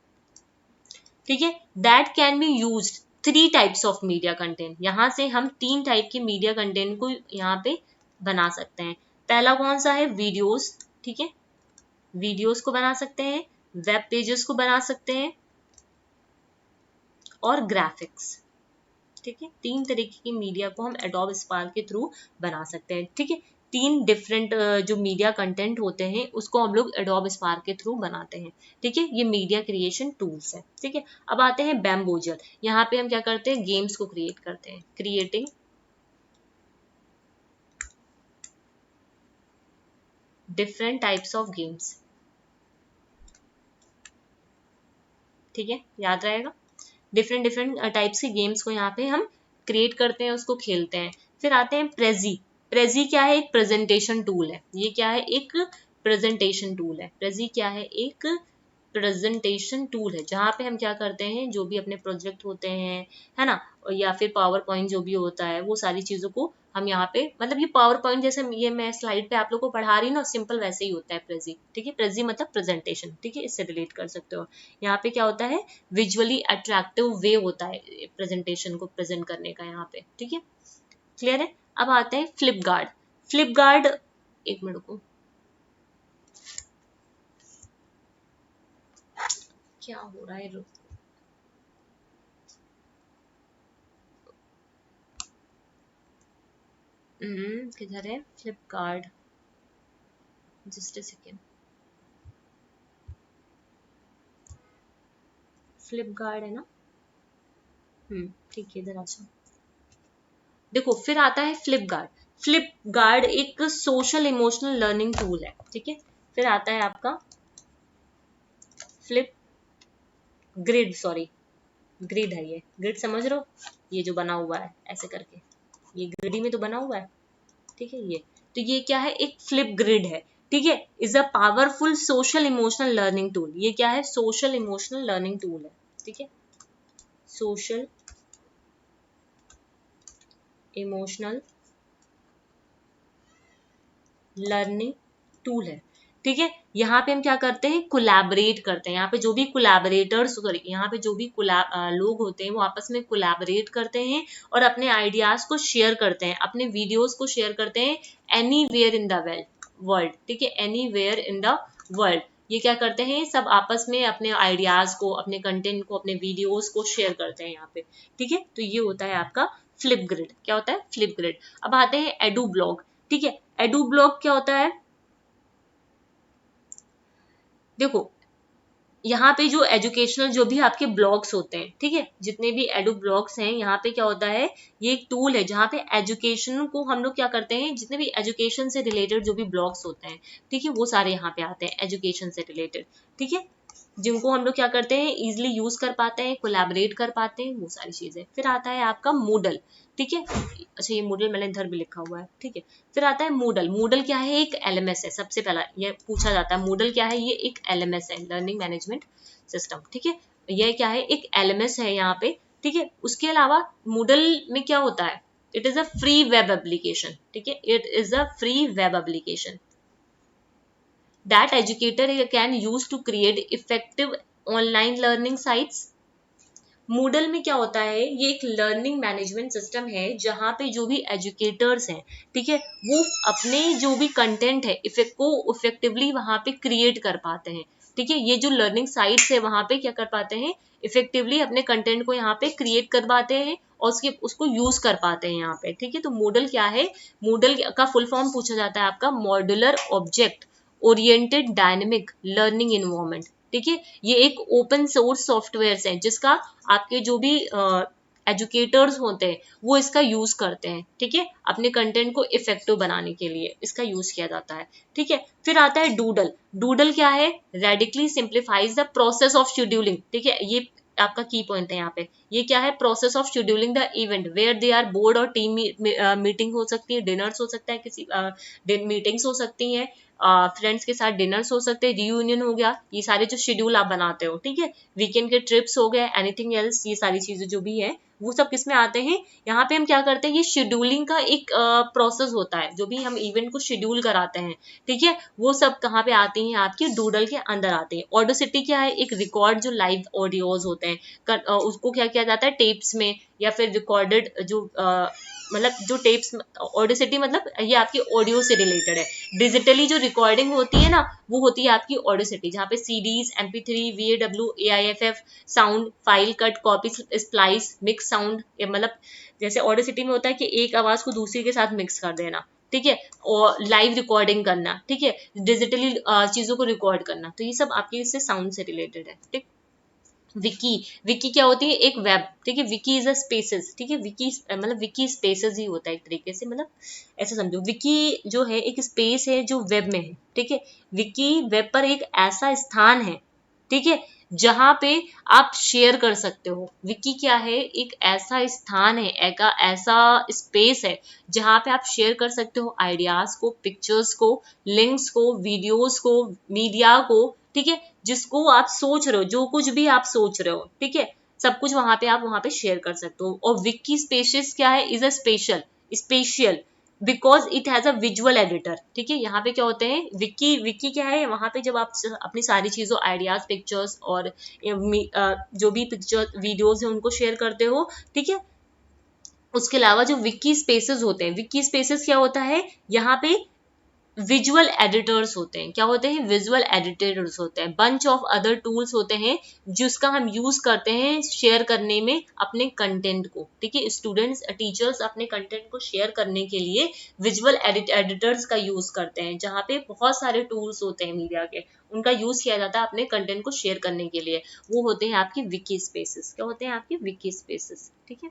ठीक है, that can be use three types of media content. यहां से हम तीन टाइप के मीडिया कंटेंट को यहाँ पे बना सकते हैं। पहला कौन सा है, वीडियोस। ठीक है, वीडियोस को बना सकते हैं, वेब पेजेस को बना सकते हैं, और ग्राफिक्स। ठीक है, तीन तरीके की मीडिया को हम एडोब स्पार्क के थ्रू बना सकते हैं। ठीक है, तीन डिफरेंट जो मीडिया कंटेंट होते हैं उसको हम लोग एडोब स्पार्क के थ्रू बनाते हैं। ठीक है, ये मीडिया क्रिएशन टूल्स है। ठीक है, अब आते हैं बैम्बोजल। यहाँ पे हम क्या करते हैं, गेम्स को क्रिएट करते हैं, creating different types of games. ठीक है, याद रहेगा, डिफरेंट डिफरेंट टाइप्स के गेम्स को यहाँ पे हम क्रिएट करते हैं, उसको खेलते हैं। फिर आते हैं प्रेजी। प्रेजी क्या है, एक प्रेजेंटेशन टूल है। ये क्या है, एक प्रेजेंटेशन टूल है। प्रेजी क्या है, एक प्रेजेंटेशन टूल है, जहाँ पे हम क्या करते हैं, जो भी अपने प्रोजेक्ट होते हैं, है ना, या फिर पावर पॉइंट जो भी होता है, वो सारी चीजों को हम यहाँ पे, मतलब ये पावर पॉइंट जैसे ये मैं स्लाइड पे आप लोग को पढ़ा रही हूँ ना, सिंपल वैसे ही होता है प्रेजी। ठीक है, प्रेजी मतलब प्रेजेंटेशन। ठीक है, इससे रिलेट कर सकते हो। यहाँ पे क्या होता है, विजुअली अट्रैक्टिव वे होता है प्रेजेंटेशन को प्रेजेंट करने का यहाँ पे। ठीक है, क्लियर है। अब आते हैं फ्लिपगार्ड। फ्लिपगार्ड, एक मिनट को, क्या हो रहा है, किधर है Flipkart, just a second. Flipkart है ना, ठीक है, इधर आ जाओ। देखो, फिर आता है फ्लिपगार्ड। फ्लिपगार्ड एक सोशल इमोशनल लर्निंग टूल है। ठीक है, फिर आता है आपका फ्लिप ग्रिड, सॉरी, ग्रिड है, ये ग्रिड समझ रहे हो, ये जो बना हुआ है ऐसे करके, ये ग्रिड में तो बना हुआ है, ठीक है। ये तो ये क्या है, एक फ्लिप ग्रिड है, ठीक है। Is a powerful social emotional learning tool. ये क्या है, सोशल इमोशनल लर्निंग टूल है, ठीक है, सोशल इमोशनल लर्निंग टूल है, ठीक है। यहाँ पे हम क्या करते हैं, कोलैबोरेट करते हैं। यहाँ पे जो भी कोलैबोरेटर्स, यहाँ पे जो भी लोग होते हैं वो आपस में कोलैबोरेट करते हैं और अपने आइडियाज को शेयर करते हैं, अपने वीडियोस को शेयर करते हैं एनीवेयर इन द वर्ल्ड, ठीक है, एनीवेयर इन द वर्ल्ड। ये क्या करते हैं, सब आपस में अपने आइडियाज को, अपने कंटेंट को, अपने वीडियोस को शेयर करते हैं यहाँ पे, ठीक है। तो ये होता है आपका फ्लिप ग्रिड। क्या होता है, फ्लिप ग्रिड। अब आते हैं एडू ब्लॉग, ठीक है। एडू ब्लॉग क्या होता है, देखो यहाँ पे जो एजुकेशनल जो भी आपके ब्लॉग्स होते हैं, ठीक है, जितने भी एडू ब्लॉग्स हैं, यहाँ पे क्या होता है, ये एक टूल है जहाँ पे एजुकेशन को हम लोग क्या करते हैं, जितने भी एजुकेशन से रिलेटेड जो भी ब्लॉग्स होते हैं, ठीक है, वो सारे यहाँ पे आते हैं एजुकेशन से रिलेटेड, ठीक है, जिनको हम लोग क्या करते हैं, इजिली यूज कर पाते हैं, कोलैबोरेट कर पाते हैं, वो सारी चीजें। फिर आता है आपका मूडल, ठीक है। अच्छा, ये मूडल मैंने इधर भी लिखा हुआ है, ठीक है। फिर आता है मूडल। मूडल क्या है, एक एलएमएस है। सबसे पहला ये पूछा जाता है, मूडल क्या है, ये एक एलएमएस है, लर्निंग मैनेजमेंट सिस्टम, ठीक है। ये क्या है, एक एलएमएस है यहाँ पे, ठीक है। उसके अलावा मूडल में क्या होता है, it is a free web application, ठीक है, it is a free web application that educator can use to create effective online learning sites। Moodle में क्या होता है, ये एक लर्निंग मैनेजमेंट सिस्टम है जहाँ पे जो भी एजुकेटर्स हैं, ठीक है, वो अपने जो भी कंटेंट है को इफेक्टिवली वहाँ पे क्रिएट कर पाते हैं, ठीक है। ये जो लर्निंग साइट्स है वहाँ पे क्या कर पाते हैं, इफेक्टिवली अपने कंटेंट को यहाँ पे क्रिएट कर पाते हैं और उसको यूज कर पाते हैं यहाँ पे, ठीक है। तो मूडल क्या है, मूडल का फुल फॉर्म पूछा जाता है आपका modular object oriented dynamic learning environment, ठीक है। ये एक ओपन सोर्स सॉफ्टवेयर है जिसका आपके जो भी एजुकेटर्स होते हैं वो इसका यूज करते हैं, ठीक है, अपने कंटेंट को इफेक्टिव बनाने के लिए इसका यूज किया जाता है, ठीक है। फिर आता है डूडल। डूडल क्या है, radically simplifies the process of scheduling, ठीक है, ये आपका की पॉइंट है यहाँ पे। ये क्या है, process of scheduling the event where they are board और टीम मीटिंग हो सकती है, डिनर्स हो सकता है, किसी मीटिंग्स हो सकती हैं, फ्रेंड्स के साथ डिनर्स हो सकते हैं, रियूनियन हो गया, ये सारे जो शेड्यूल आप बनाते हो, ठीक है, वीकेंड के ट्रिप्स हो गए, एनीथिंग एल्स, ये सारी चीजें जो भी है वो सब किसमें आते हैं। यहाँ पे हम क्या करते हैं, ये शेड्यूलिंग का एक प्रोसेस होता है, जो भी हम इवेंट को शेड्यूल कराते हैं, ठीक है, वो सब कहाँ पे आती हैं, आपके डूडल के अंदर आते हैं। ऑडिसिटी क्या है, एक रिकॉर्ड जो लाइव ऑडियोज होते हैं उसको क्या किया जाता है, टेप्स में या फिर रिकॉर्डेड जो मतलब जो टेप्स, ऑडिसिटी मतलब ये आपकी ऑडियो से रिलेटेड है। डिजिटली जो रिकॉर्डिंग होती है ना, वो होती है आपकी ऑडिसिटी, जहाँ पे CDs, MP3, VAW, AIFF, sound file cut, copy, splice, mix sound, मतलब जैसे ऑडिसिटी में होता है कि एक आवाज को दूसरी के साथ मिक्स कर देना, ठीक है, और लाइव रिकॉर्डिंग करना, ठीक है, डिजिटली चीजों को रिकॉर्ड करना, तो ये सब आपके इससे साउंड से रिलेटेड है, ठीक। विकी, विकी क्या होती है, एक वेब, ठीक है, विकी इज अ स्पेसेस, ठीक है, विकी मतलब विकी स्पेसेस ही होता है एक तरीके से, मतलब ऐसा समझो, विकी जो है एक स्पेस है जो वेब में है, ठीक है। विकी वेब पर एक ऐसा स्थान है, ठीक है, जहां पे आप शेयर कर सकते हो। विकी क्या है, एक ऐसा स्थान है, एक ऐसा स्पेस है जहां पे आप शेयर कर सकते हो आइडियाज को, पिक्चर्स को, लिंक्स को, वीडियोस को, मीडिया को, ठीक है, जिसको आप सोच रहे हो, जो कुछ भी आप सोच रहे हो, ठीक है, सब कुछ वहां पे आप वहां पे शेयर कर सकते हो। और विकी स्पेशियस क्या है, is a special because it has a visual editor, ठीक है। यहाँ पे क्या होते हैं, विकी, विकी क्या है, वहां पे जब आप अपनी सारी चीजों, आइडियाज, पिक्चर्स और जो भी पिक्चर वीडियोज है उनको शेयर करते हो, ठीक है। उसके अलावा जो विकी स्पेसेस होते हैं, विकी स्पेसेस क्या होता है, यहाँ पे विजुअल एडिटर्स होते हैं। क्या होते हैं, विजुअल एडिटर्स होते हैं, बंच ऑफ अदर टूल्स होते हैं जिसका हम यूज करते हैं शेयर करने में अपने कंटेंट को, ठीक है। स्टूडेंट्स, टीचर्स अपने कंटेंट को शेयर करने के लिए विजुअल एडिटर्स का यूज करते हैं, जहाँ पे बहुत सारे टूल्स होते हैं मीडिया के, उनका यूज किया जाता है अपने कंटेंट को शेयर करने के लिए। वो होते हैं आपके विकी स्पेसेस। क्या होते हैं आपके विकी स्पेसेस, ठीक है।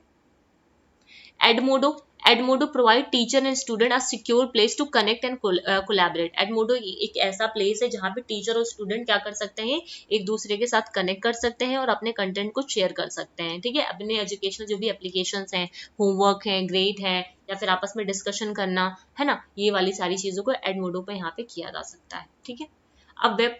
Edmodo provide teacher and student a secure place to connect and collaborate. Edmodo एक ऐसा प्लेस है जहाँ पे टीचर और स्टूडेंट क्या कर सकते हैं, एक दूसरे के साथ कनेक्ट कर सकते हैं और अपने कंटेंट को शेयर कर सकते हैं। ठीक है, अपने एजुकेशनल जो भी एप्लीकेशंस हैं, होमवर्क है, ग्रेड है, या फिर आपस में डिस्कशन करना है ना, ये वाली सारी चीजों को एडमोडो पे यहाँ पे किया जा सकता है। ठीक है, अब वेब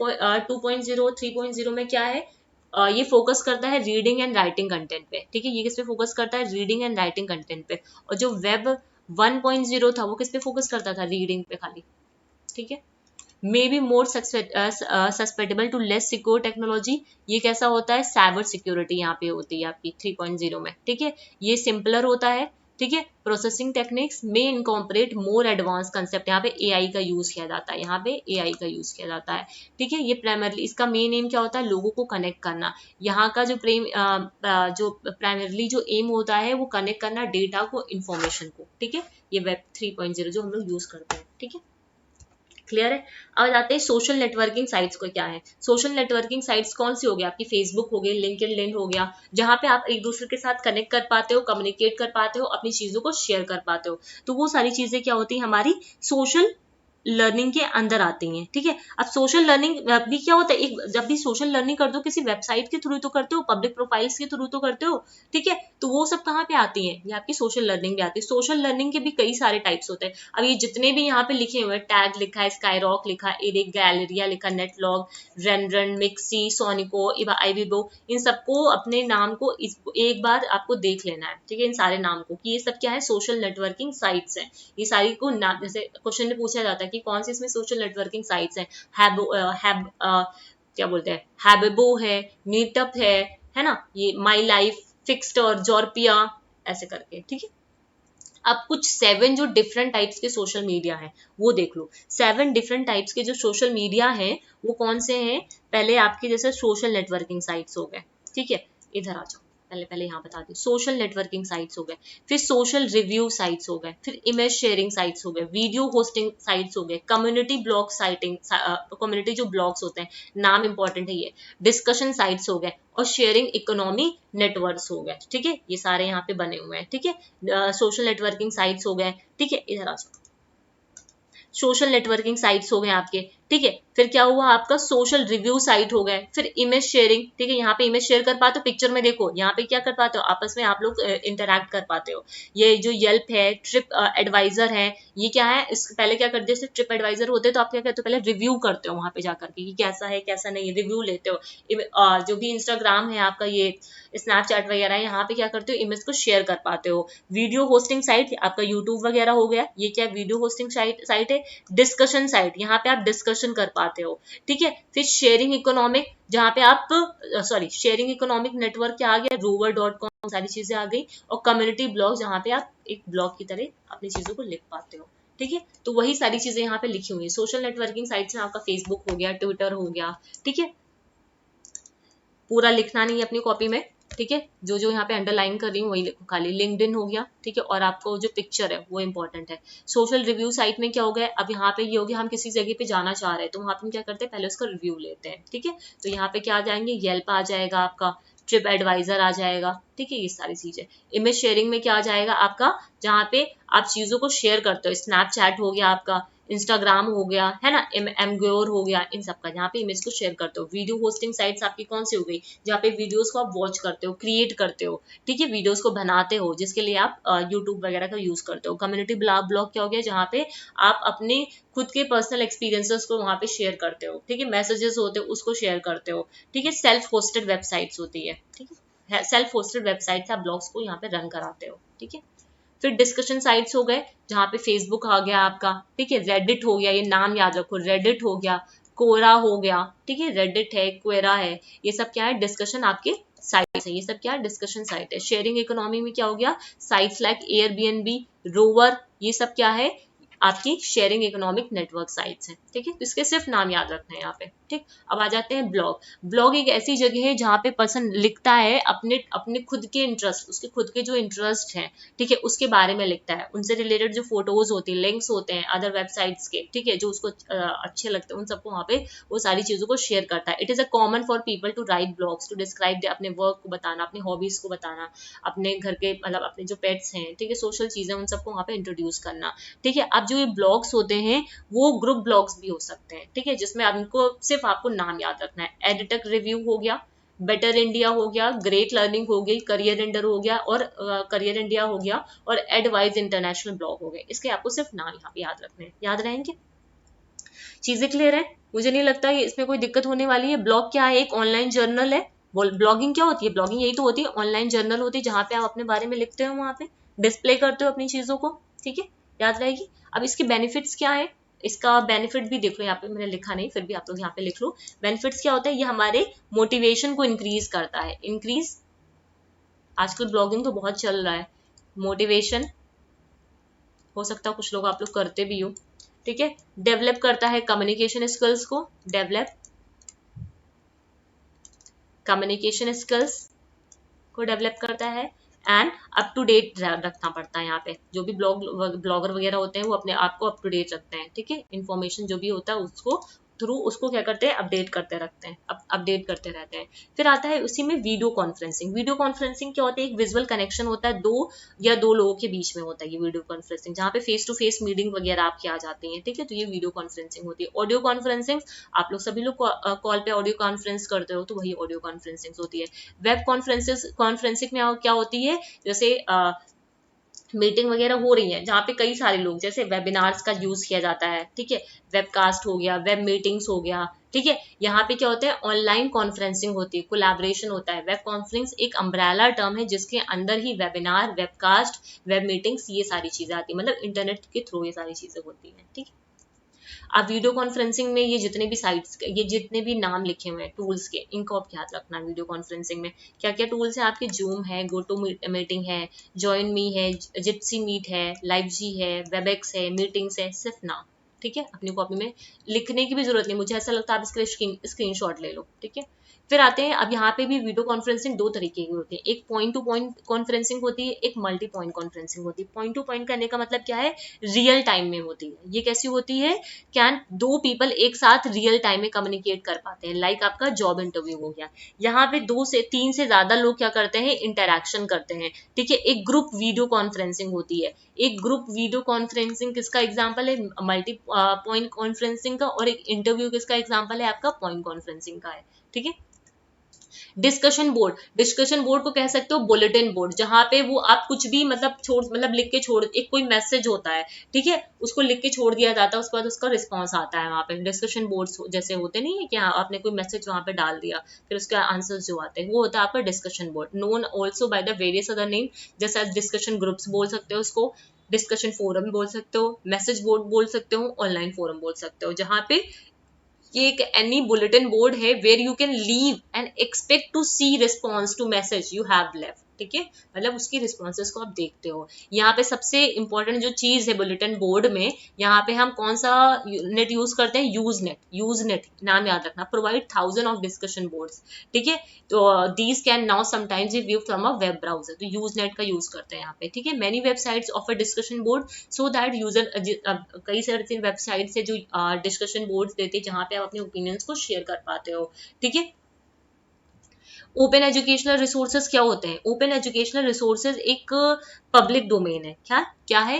2.0 3.0 में क्या है, ये फोकस करता है रीडिंग एंड राइटिंग कंटेंट पे। ठीक है, ये किस पे फोकस करता है, रीडिंग एंड राइटिंग कंटेंट पे। और जो वेब 1.0 था वो किस पे फोकस करता था, रीडिंग पे खाली। ठीक है, may be more susceptible to less secure technology, ये कैसा होता है, साइबर सिक्योरिटी यहाँ पे होती है आपकी 3.0 में। ठीक है, ये सिंपलर होता है। ठीक है, प्रोसेसिंग टेक्निक्स में इनकॉर्पोरेट मोर एडवांस कंसेप्ट, यहाँ पे एआई का यूज किया जाता है, यहाँ पे एआई का यूज किया जाता है। ठीक है, ये प्राइमरली इसका मेन एम क्या होता है, लोगों को कनेक्ट करना। यहाँ का जो जो प्राइमरली जो एम होता है वो कनेक्ट करना डेटा को, इंफॉर्मेशन को। ठीक है, ये वेब 3.0 जो हम लोग यूज करते हैं। ठीक है, क्लियर है। अब जाते हैं सोशल नेटवर्किंग साइट्स को क्या है। सोशल नेटवर्किंग साइट्स कौन सी हो गई आपकी, फेसबुक हो गई, लिंक्डइन हो गया, जहां पे आप एक दूसरे के साथ कनेक्ट कर पाते हो, कम्युनिकेट कर पाते हो, अपनी चीजों को शेयर कर पाते हो। तो वो सारी चीजें क्या होती है, हमारी सोशल लर्निंग के अंदर आती हैं। ठीक है, अब सोशल लर्निंग भी क्या होता है, एक जब भी सोशल लर्निंग करते हो किसी वेबसाइट के थ्रू तो करते हो, पब्लिक प्रोफाइल्स के थ्रू तो करते हो। ठीक है, तो वो सब कहाँ पे आती है, ये आपकी सोशल लर्निंग भी आती है। सोशल लर्निंग के भी कई सारे टाइप्स होते हैं। अब ये जितने भी यहाँ पे लिखे हुए हैं, टैग लिखा है, स्काईरॉक लिखा है, एरिक गैलेरिया लिखा, नेटलॉग, रेनरन, मिक्सी, सोनिको, आईविबो, इन सबको अपने नाम को एक बार आपको देख लेना है। ठीक है, इन सारे नाम को कि ये सब क्या है, सोशल नेटवर्किंग साइट्स हैं। ये सारी को नाम, जैसे क्वेश्चन में पूछा जाता है कि कौन सी इसमें सोशल नेटवर्किंग साइट्स हैं, क्या बोलते हैं, हैबिबो है, मीटअप है ना, ये माई लाइफ, फिक्स्ड और जॉर्पिया, ऐसे करके। ठीक है, अब कुछ 7 जो डिफरेंट टाइप्स के सोशल मीडिया हैं वो देख लो। 7 डिफरेंट टाइप्स के जो सोशल मीडिया हैं वो कौन से हैं, पहले आपके जैसे सोशल नेटवर्किंग साइट्स हो गए। ठीक है, इधर आ जाओ, पहले पहले यहाँ बता दी, सोशल नेटवर्किंग साइट्स हो गए, फिर सोशल रिव्यू साइट्स हो गए, फिर इमेज शेयरिंग साइट्स हो गए, वीडियो होस्टिंग साइट्स हो गए, कम्युनिटी ब्लॉग साइटिंग, कम्युनिटी जो ब्लॉग्स होते हैं, नाम इंपॉर्टेंट है ये, डिस्कशन साइट्स हो गए, और शेयरिंग इकोनॉमी नेटवर्क्स हो गए। ठीक है, ये सारे यहाँ पे बने हुए हैं। ठीक है, सोशल नेटवर्किंग साइट्स हो गए। ठीक है, इधर आ जाओ, सोशल नेटवर्किंग साइट्स हो गए आपके। ठीक है, फिर क्या हुआ आपका, सोशल रिव्यू साइट हो गए, फिर इमेज शेयरिंग। ठीक है, यहाँ पे इमेज शेयर कर पाते हो, पिक्चर में देखो, यहाँ पे क्या कर पाते हो, आपस में आप लोग इंटरैक्ट कर पाते हो। ये जो येल्प है, ट्रिप एडवाइजर है, ये क्या है, इस पहले क्या करते हो, ट्रिप एडवाइजर होते हैं तो आप क्या करते हो, पहले रिव्यू करते हो वहां पे जाकर के कि कैसा है कैसा नहीं है, रिव्यू लेते हो। जो भी इंस्टाग्राम है आपका, ये स्नैपचैट वगैरह, यहाँ पे क्या करते हो, इमेज को शेयर कर पाते हो। वीडियो होस्टिंग साइट आपका यूट्यूब वगैरह हो गया, ये क्या वीडियो होस्टिंग साइट है। डिस्कशन साइट, यहाँ पे आप डिस्कशन कर पाते हो। ठीक है, फिर शेयरिंग इकोनॉमिक, जहाँ पे आप शेयरिंग इकोनॉमिक नेटवर्क क्या आ गया, rover.com, सारी चीजें आ गई। और कम्युनिटी ब्लॉग, जहाँ पे आप एक ब्लॉग की तरह अपनी चीजों को लिख पाते हो। ठीक है, तो वही सारी चीजें यहाँ पे लिखी हुई है। सोशल नेटवर्किंग साइट्स में आपका फेसबुक हो गया, ट्विटर हो गया। ठीक है, पूरा लिखना नहीं है अपनी कॉपी में। ठीक है, जो जो यहाँ पे अंडरलाइन कर रही हूँ वही लिखो खाली। लिंक्डइन हो गया। ठीक है, और आपको जो पिक्चर है वो इंपॉर्टेंट है। सोशल रिव्यू साइट में क्या हो गया, अब यहाँ पे ये हो गया, हम किसी जगह पे जाना चाह रहे हैं तो वहाँ पे हम क्या करते हैं, पहले उसका रिव्यू लेते हैं। ठीक है, तो यहाँ पे क्या आ जाएंगे, येल्प आ जाएगा आपका, ट्रिप एडवाइजर आ जाएगा। ठीक है, ये सारी चीजें। इमेज शेयरिंग में क्या आ जाएगा आपका, जहाँ पे आप चीजों को शेयर करते हो, स्नैपचैट हो गया आपका, इंस्टाग्राम हो गया, है ना, एमग्योर हो गया, इन सब का जहाँ पे इमेज को शेयर करते हो। वीडियो होस्टिंग साइट्स आपकी कौन सी हो गई, जहाँ पे वीडियोस को आप वॉच करते हो, क्रिएट करते हो। ठीक है, वीडियोस को बनाते हो, जिसके लिए आप यूट्यूब वगैरह का यूज करते हो। कम्युनिटी ब्लॉग क्या हो गया, जहाँ पे आप अपने खुद के पर्सनल एक्सपीरियंसेस को वहाँ पे शेयर करते हो। ठीक है, मैसेजेस होते हैं उसको शेयर करते हो। ठीक है, सेल्फ होस्टेड वेबसाइट्स होती है। ठीक है, सेल्फ होस्टेड वेबसाइट्स आप ब्लॉग्स को यहाँ पे रन कराते हो। ठीक है, फिर डिस्कशन साइट्स हो गए, जहाँ पे फेसबुक आ गया आपका। ठीक है, रेडिट हो गया, ये नाम याद रखो, रेडिट हो गया, कोरा हो गया। ठीक है, रेडिट है, क्वेरा है, ये सब क्या है, डिस्कशन आपके साइट्स है। ये सब क्या है, डिस्कशन साइट है। शेयरिंग इकोनॉमी में क्या हो गया, साइट्स लाइक एयरबीएनबी, रोवर, ये सब क्या है आपकी शेयरिंग इकोनॉमिक नेटवर्क साइट्स हैं, ठीक है। तो इसके सिर्फ नाम याद रखना है यहाँ पे, ठीक। अब आ जाते हैं ब्लॉग। ब्लॉग एक ऐसी जगह है जहाँ पे पर्सन लिखता है अपने अपने खुद के इंटरेस्ट, उसके खुद के जो इंटरेस्ट हैं, ठीक है, उसके बारे में लिखता है, उनसे रिलेटेड जो फोटोज होती है, लिंक्स होते हैं अदर वेबसाइट्स के, ठीक है, जो उसको अच्छे लगते हैं उन सबको वहाँ पे वो सारी चीजों को शेयर करता है। It is a common for people to write blogs to describe अपने वर्क को बताना, अपने हॉबीज को बताना, अपने घर के मतलब अपने जो पेट्स हैं, ठीक है, सोशल चीजें उन सबको वहाँ पे इंट्रोड्यूस करना, ठीक है। अब जो ये ब्लॉग्स होते हैं वो ग्रुप ब्लॉग्स भी हो सकते हैं, ठीक है, जिसमें आपको सिर्फ आपको नाम याद रखना है। एडिटेक रिव्यू हो गया, बेटर इंडिया हो गया, ग्रेट लर्निंग हो गई, करियर इंडर हो गया और करियर इंडिया हो गया और एडवाइज इंटरनेशनल ब्लॉग हो गए। इसके आपको सिर्फ नाम यहाँ पे याद रखने हैं। याद रहेंगे? चीजें क्लियर है? मुझे नहीं लगता है इसमें कोई दिक्कत होने वाली है। ब्लॉग क्या है? एक ऑनलाइन जर्नल है। ब्लॉगिंग क्या होती है? ब्लॉगिंग यही तो होती है, ऑनलाइन जर्नल होती है जहाँ पे आप अपने बारे में लिखते हो, वहां पे डिस्प्ले करते हो अपनी चीजों को, ठीक है, याद रहेगी। अब इसके बेनिफिट्स क्या है? इसका बेनिफिट भी देख लो, यहाँ पे मैंने लिखा नहीं, फिर भी आप लोग यहाँ पे लिख लो। बेनिफिट्स क्या होता है? ये हमारे मोटिवेशन को इंक्रीज करता है। इंक्रीज, आजकल ब्लॉगिंग तो बहुत चल रहा है, मोटिवेशन हो सकता है कुछ लोग आप लोग करते भी हो, ठीक है। डेवलप करता है कम्युनिकेशन स्किल्स को, डेवलप कम्युनिकेशन स्किल्स को डेवलप करता है। एंड अप टू डेट रखना पड़ता है। यहाँ पे जो भी ब्लॉगर वगैरह होते हैं वो अपने आप को अप टू डेट रखते हैं, ठीक है। इन्फॉर्मेशन जो भी होता है उसको थ्रू उसको क्या करते हैं? अपडेट करते रखते हैं, अपडेट करते रहते हैं। फिर आता है उसी में वीडियो कॉन्फ्रेंसिंग। वीडियो कॉन्फ्रेंसिंग क्या होता है? एक विजुअल कनेक्शन होता है, दो या दो लोगों के बीच में होता है ये वीडियो कॉन्फ्रेंसिंग, जहाँ पे फेस टू फेस मीटिंग वगैरह आपकी आ जाती है, ठीक है। तो ये वीडियो कॉन्फ्रेंसिंग होती है। ऑडियो कॉन्फ्रेंसिंग, आप लोग सभी लोग कॉल पे ऑडियो कॉन्फ्रेंस करते हो, तो वही ऑडियो कॉन्फ्रेंसिंग होती है। वेब कॉन्फ्रेंसिंग में क्या होती है? जैसे मीटिंग वगैरह हो रही है जहाँ पे कई सारे लोग, जैसे वेबिनार्स का यूज किया जाता है, ठीक है, वेबकास्ट हो गया, वेब मीटिंग्स हो गया, ठीक है। यहाँ पे क्या होता है? ऑनलाइन कॉन्फ्रेंसिंग होती है, कोलैबोरेशन होता है। वेब कॉन्फ्रेंस एक अम्ब्रेला टर्म है जिसके अंदर ही वेबिनार, वेबकास्ट, वेब मीटिंग्स ये सारी चीजें आती है, मतलब इंटरनेट के थ्रू ये सारी चीजें होती है, ठीक है। आप वीडियो कॉन्फ्रेंसिंग में ये जितने भी साइट्स, ये जितने भी नाम लिखे हुए हैं टूल्स के, इनको आप याद रखना। वीडियो कॉन्फ्रेंसिंग में क्या क्या टूल्स हैं आपके? जूम है, गो टू मीटिंग है, जॉइन मी है, जिप्सी मीट है, लाइव जी है, वेबएक्स है, मीटिंग्स है, सिर्फ नाम, ठीक है। अपनी कॉपी में लिखने की भी जरूरत नहीं, मुझे ऐसा लगता है आप इसके स्क्रीनशॉट ले लो, ठीक है। फिर आते हैं, अब यहाँ पे भी वीडियो कॉन्फ्रेंसिंग दो तरीके की होती है। एक पॉइंट टू पॉइंट कॉन्फ्रेंसिंग होती है, एक मल्टी पॉइंट कॉन्फ्रेंसिंग होती है। पॉइंट टू पॉइंट करने का मतलब क्या है? रियल टाइम में होती है। ये कैसी होती है? कैन दो पीपल एक साथ रियल टाइम में कम्युनिकेट कर पाते हैं, लाइक आपका जॉब इंटरव्यू हो गया। यहाँ पे दो से तीन से ज्यादा लोग क्या करते हैं? इंटरैक्शन करते हैं, ठीक है। एक ग्रुप वीडियो कॉन्फ्रेंसिंग होती है। एक ग्रुप वीडियो कॉन्फ्रेंसिंग किसका एग्जाम्पल है? मल्टी पॉइंट कॉन्फ्रेंसिंग का। और एक इंटरव्यू किसका एग्जाम्पल है? आपका पॉइंट कॉन्फ्रेंसिंग का है, ठीक है। डिस्कशन बोर्ड, डिस्कशन बोर्ड को कह सकते हो बुलेटिन बोर्ड, जहां पे वो आप कुछ भी मतलब लिख के छोड़, एक कोई मैसेज होता है, ठीक है, उसको लिख के छोड़ दिया जाता है, उसके बाद उसका रिस्पॉन्स आता है वहां पे। डिस्कशन बोर्ड्स जैसे होते नहीं है कि हाँ आपने कोई मैसेज वहां पे डाल दिया, फिर उसके आंसर्स जो आते हैं वो होता है आपका discussion board, known also by the various other name, जैसे डिस्कशन ग्रुप्स बोल सकते हो उसको, डिस्कशन फोरम बोल सकते हो, मैसेज बोर्ड बोल सकते हो, ऑनलाइन फोरम बोल सकते हो। जहां पे ये एक एनी बुलेटिन बोर्ड है where you can leave and expect to see response to message you have left, ठीक है, मतलब उसकी रिस्पॉन्सेज को आप देखते हो। यहाँ पे सबसे इंपॉर्टेंट जो चीज है बुलेटिन बोर्ड में, यहाँ पे हम कौन सा नेट यूज करते हैं? यूज नेट नाम याद रखना। प्रोवाइड 1000 ऑफ डिस्कशन बोर्ड्स, ठीक है। तो these can now sometimes be view from a web browser, तो यूज नेट का यूज करते हैं यहाँ पे, ठीक है। Many websites offer discussion board so that user, कई सारे वेबसाइट्स है जो डिस्कशन बोर्ड्स देते हैं जहाँ पे आप अपने ओपिनियंस को शेयर कर पाते हो, ठीक है। ओपन एजुकेशनल रिसोर्सेज क्या होते हैं? ओपन एजुकेशनल रिसोर्सेज एक पब्लिक डोमेन है। क्या क्या है?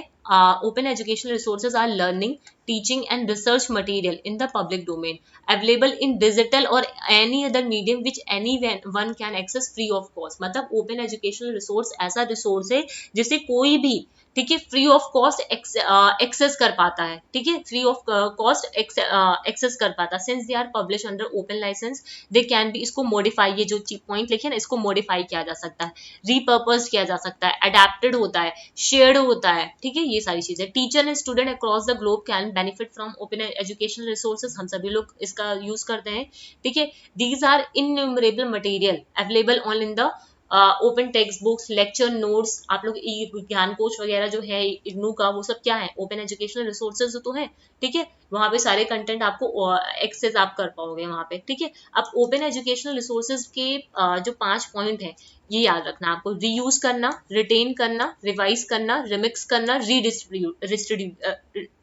Open educational resources are learning, teaching and research material in the public domain available in digital or any other medium which anyone can access free of cost. मतलब ओपन एजुकेशनल रिसोर्स ऐसा रिसोर्स है जिसे कोई भी, ठीक है, फ्री ऑफ कॉस्ट एक्सेस कर पाता है, ठीक है, फ्री ऑफ कॉस्ट एक्सेस कर पाता है। Since they are publish under open licence they can be, इसको मॉडिफाई, ये जो पॉइंट लिखे ना, इसको मॉडिफाई किया जा सकता है, रीपर्पज किया जा सकता है, अडेप्टेड होता है, शेयर्ड होता है, ठीक है, ये सारी चीजें। Teacher and student across the globe can benefit from open educational resources, हम सभी लोग इसका यूज करते हैं, ठीक है। These are innumerable material available on in the open text books, lecture notes, आप लोग ज्ञान कोश वगैरह जो है इग्नू का, वो सब क्या है, ओपन एजुकेशनल रिसोर्सेज तो है, ठीक है। वहां पे सारे कंटेंट आपको एक्सेस आप कर पाओगे वहां पे, ठीक है। अब ओपन एजुकेशनल रिसोर्सेज के जो 5 पॉइंट है, ये याद रखना आपको: रीयूज करना, रिटेन करना, रिवाइज करना, रिमिक्स करना,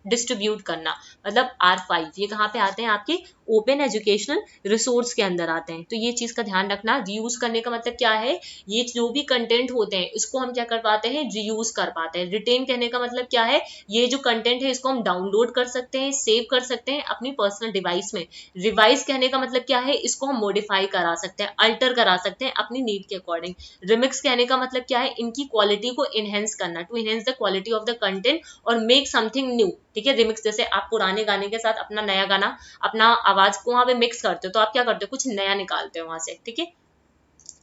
डिस्ट्रीब्यूट करना, मतलब R5। ये कहाँ पे आते हैं, आपके ओपन एजुकेशनल रिसोर्स के अंदर आते हैं। तो ये चीज का ध्यान रखना। रीयूज करने का मतलब क्या है, ये जो भी कंटेंट होते हैं इसको हम क्या कर पाते हैं, रीयूज कर पाते हैं। रिटेन कहने का मतलब क्या है, ये जो कंटेंट है इसको हम डाउनलोड कर सकते हैं, सेव कर सकते हैं अपनी पर्सनल डिवाइस में। रिवाइज कहने का मतलब क्या है, इसको हम मॉडिफाई करा सकते हैं, अल्टर करा सकते हैं अपनी नीड के अकॉर्डिंग। रिमिक्स कहने का मतलब क्या है, इनकी क्वालिटी को इनहेंस करना, to enhance the quality of the content और मेक समथिंग न्यू, ठीक है। रिमिक्स जैसे आप पुराने गाने के साथ अपना नया गाना, अपना आवाज को वहां पे मिक्स करते हो, तो आप क्या करते हो, कुछ नया निकालते हो वहां से, ठीक है।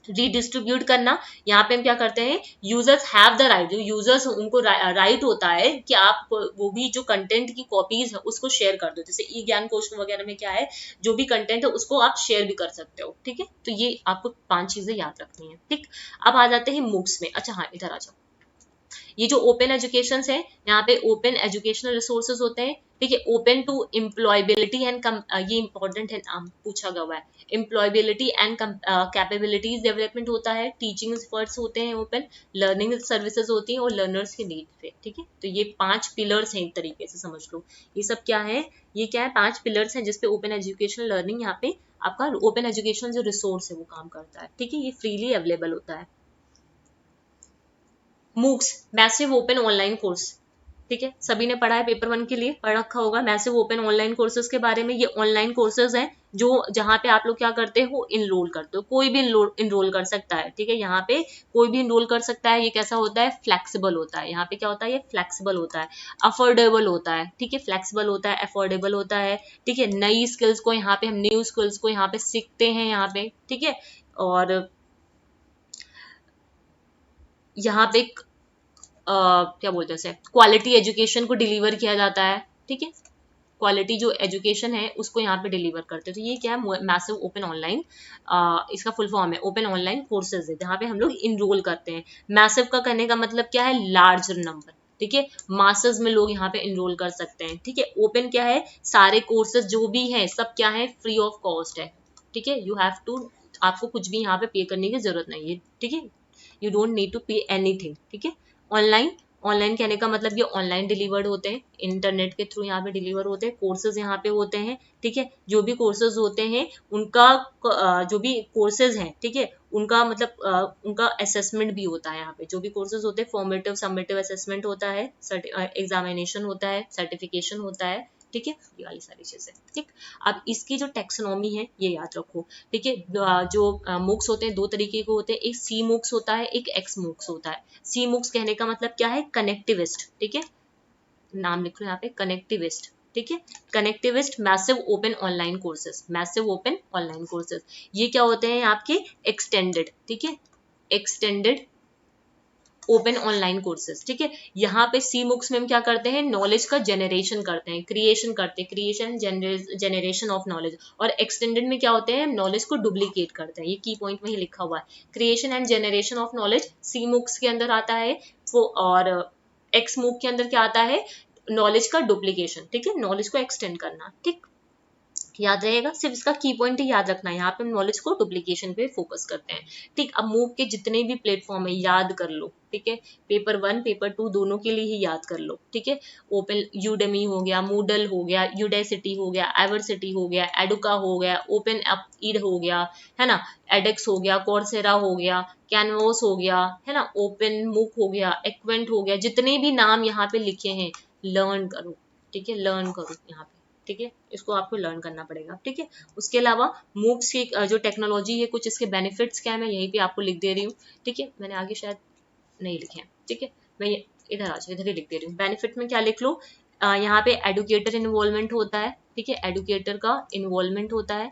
रीडिस्ट्रीब्यूट करना, यहाँ पे हम क्या करते हैं, यूजर्स हैव द राइट, जो यूजर्स उनको राइट होता है कि आप वो भी जो कंटेंट की कॉपीज है उसको शेयर कर दो। जैसे ई ज्ञान कोश वगैरह में क्या है, जो भी कंटेंट है उसको आप शेयर भी कर सकते हो, ठीक है। तो ये आपको 5 चीजें याद रखनी है, ठीक। अब आ जाते हैं मूक्स में। अच्छा हाँ, इधर आ जाओ। ये जो ओपन एजुकेशन है, यहाँ पे ओपन एजुकेशनल रिसोर्सेज होते हैं, ठीक है। ओपन टू एम्प्लॉयबिलिटी एंड ये इंपॉर्टेंट है, नाम पूछा गया है। एम्प्लॉयबिलिटी एंड कैपेबिलिटीज डेवलपमेंट होता है, टीचिंग एक्सपर्ट्स होते हैं ओपन, लर्निंग सर्विसेज होती हैं और लर्नर्स के नीड पे, ठीक है। तो ये 5 पिलर्स हैं, एक तरीके से समझ लो। ये सब क्या है, ये क्या है, 5 पिलर्स हैं जिसपे ओपन एजुकेशनल लर्निंग, यहाँ पे आपका ओपन एजुकेशनल जो रिसोर्स है वो काम करता है, ठीक है। ये फ्रीली अवेलेबल होता है। MOOCs, massive open online course, ठीक है। सभी ने पढ़ा है, पेपर 1 के लिए पढ़ रखा होगा मैसिव ओपन ऑनलाइन कोर्सेज के बारे में। ये ऑनलाइन कोर्सेज हैं जो जहाँ पे आप लोग क्या करते हो, इनरोल करते हो। कोई भी इनरोल कर सकता है, ठीक है। यहाँ पे कोई भी इनरोल कर सकता है। ये कैसा होता है, फ्लेक्सिबल होता है। यहाँ पे क्या होता है, ये फ्लेक्सिबल होता है, अफोर्डेबल होता है, ठीक है। फ्लेक्सिबल होता है, अफोर्डेबल होता है, ठीक है। नई स्किल्स को यहाँ पे हम न्यू स्किल्स को यहाँ पे सीखते हैं यहाँ पे, ठीक है। और यहाँ पे क्या बोलते हैं, क्वालिटी एजुकेशन को डिलीवर किया जाता है, ठीक है। क्वालिटी जो एजुकेशन है उसको यहाँ पे डिलीवर करते हैं। तो ये क्या है, मैसिव ओपन ऑनलाइन, इसका फुल फॉर्म है ओपन ऑनलाइन कोर्सेज है, जहाँ पे हम लोग इनरोल करते हैं। मैसिव का कहने का मतलब क्या है, लार्ज नंबर, ठीक है। मास्टर्स में लोग यहाँ पे इनरोल कर सकते हैं, ठीक है। ओपन क्या है, सारे कोर्सेज जो भी हैं सब क्या है, फ्री ऑफ कॉस्ट है, ठीक है। यू हैव टू, आपको कुछ भी यहाँ पे पे करने की जरूरत नहीं है, ठीक है। You don't need to pay anything, ठीक है। ऑनलाइन, ऑनलाइन कहने का मतलब ये ऑनलाइन डिलीवर्ड होते हैं, इंटरनेट के थ्रू यहाँ पे डिलीवर होते हैं। कोर्सेज यहाँ पे होते हैं, ठीक है। जो भी कोर्सेज होते हैं उनका जो भी कोर्सेज हैं, ठीक है, उनका मतलब उनका असेसमेंट भी होता है। यहाँ पे जो भी कोर्सेज होते हैं, फॉर्मेटिव सबमिटिव असेसमेंट होता है, एग्जामिनेशन होता है, सर्टिफिकेशन होता है, ठीक है। ये वाली सारी चीजें, ठीक। अब इसकी जो टेक्सोनॉमी है ये याद रखो, ठीक है। जो मूक्स होते हैं 2 तरीके के होते हैं, एक सी मूक्स होता है, एक एक्स मूक्स होता है। सी मूक्स कहने का मतलब क्या है, कनेक्टिविस्ट, ठीक है। नाम लिख लो यहाँ पे, कनेक्टिविस्ट, ठीक है। Connectivist massive open online courses, massive open online courses. ये क्या होते हैं आपके, एक्सटेंडेड, ठीक है, एक्सटेंडेड ओपन ऑनलाइन कोर्सेज, ठीक है। यहाँ पे सी मुक्स में हम क्या करते हैं, नॉलेज का जनरेशन करते हैं, क्रिएशन करते हैं, क्रिएशन जनरेशन ऑफ नॉलेज। और एक्सटेंडेड में क्या होते हैं, नॉलेज को डुप्लीकेट करते हैं। ये की पॉइंट में ही लिखा हुआ है, creation and generation of knowledge C MOOCs के अंदर आता है। और एक्स मुक के अंदर क्या आता है, नॉलेज का डुप्लीकेशन, ठीक है, नॉलेज को एक्सटेंड करना, ठीक। याद रहेगा, सिर्फ इसका की पॉइंट ही याद रखना है। यहाँ पे हम नॉलेज को डुप्लीकेशन पे फोकस करते हैं, ठीक। अब मूव के जितने भी प्लेटफॉर्म है याद कर लो, ठीक है। पेपर 1 पेपर 2 दोनों के लिए ही याद कर लो, ठीक है। ओपन यूडेमी हो गया, मूडल हो गया, यूडेसिटी हो गया, एवरसिटी हो गया, एडुका हो गया, ओपन अप ईड हो गया, है ना, एडेक्स हो गया, कोर्सेरा हो गया, कैनवस हो गया, है ना, ओपन मूक हो गया, एक्वेंट हो गया। जितने भी नाम यहाँ पे लिखे हैं लर्न करो, ठीक है, लर्न करो यहाँ पे, ठीक है। इसको आपको लर्न करना पड़ेगा, ठीक है। उसके अलावा मूक्स की जो टेक्नोलॉजी है, कुछ इसके बेनिफिट्स क्या है, मैं यहीं पे आपको लिख दे रही हूँ, ठीक है। मैंने आगे शायद नहीं लिखे हैं, ठीक है। मैं इधर आ जाओ, इधर ही लिख दे रही हूँ। बेनिफिट में क्या लिख लो, यहाँ पे एडुकेटर इन्वॉल्वमेंट होता है, ठीक है। एडुकेटर का इन्वॉल्वमेंट होता है,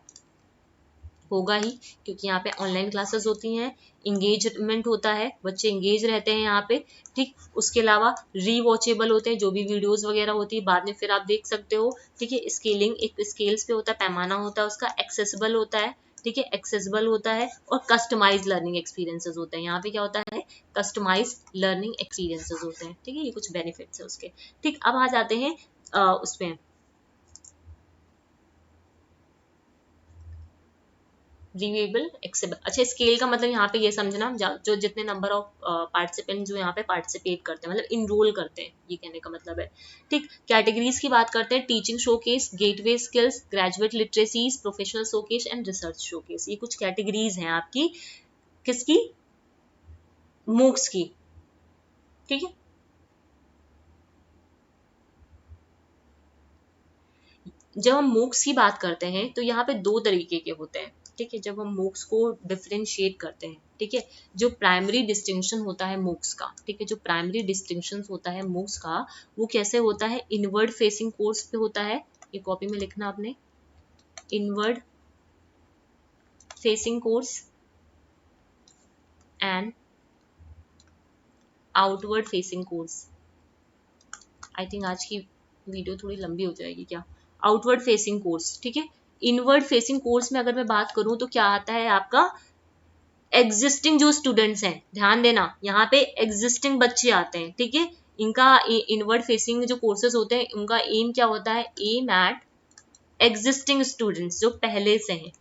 होगा ही, क्योंकि यहाँ पे ऑनलाइन क्लासेस होती हैं। इंगेजमेंट होता है, बच्चे इंगेज रहते हैं यहाँ पे, ठीक। उसके अलावा रीवॉचेबल होते हैं, जो भी वीडियोस वगैरह होती है बाद में फिर आप देख सकते हो, ठीक है। स्केलिंग एक स्केल्स पे होता है, पैमाना होता है उसका, एक्सेसिबल होता है, ठीक है, एक्सेसिबल होता है और कस्टमाइज लर्निंग एक्सपीरियंसेस होते हैं। यहाँ पे क्या होता है, कस्टमाइज लर्निंग एक्सपीरियंसेस होते हैं। ठीक है, ये कुछ बेनिफिट्स है उसके। ठीक, अब आ जाते हैं उसमें रिव्यूएबल एक्सेबल। अच्छा, स्केल का मतलब यहाँ पे ये समझना, जो जितने नंबर ऑफ पार्टिसिपेंट जो यहाँ पे पार्टिसिपेट करते हैं, मतलब इनरोल करते हैं, ये कहने का मतलब है। ठीक, कैटेगरीज की बात करते हैं, teaching showcase, gateway skills, graduate literacies, professional showcase and research showcase. ये कुछ कैटेगरीज हैं आपकी किसकी, मूक्स की। ठीक है, जब हम मूक्स की बात करते हैं तो यहाँ पे दो तरीके के होते हैं। ठीक है, जब हम मूक्स को डिफरेंशिएट करते हैं, ठीक है, जो प्राइमरी डिस्टिंक्शन होता है मूक्स का, ठीक है, जो प्राइमरी डिस्टिंक्शन होता है मूक्स का, वो कैसे होता है, इनवर्ड फेसिंग कोर्स पे होता है। ये कॉपी में लिखना आपने, inward facing course and outward facing course. I think आज की वीडियो थोड़ी लंबी हो जाएगी क्या। आउटवर्ड फेसिंग कोर्स, ठीक है। इनवर्ड फेसिंग कोर्स में अगर मैं बात करूं तो क्या आता है आपका, एग्जिस्टिंग जो स्टूडेंट्स हैं, ध्यान देना यहाँ पे एग्जिस्टिंग बच्चे आते हैं। ठीक है, इनका इनवर्ड फेसिंग जो कोर्सेज होते हैं उनका एम क्या होता है, एम एट एग्जिस्टिंग स्टूडेंट्स, जो पहले से हैं,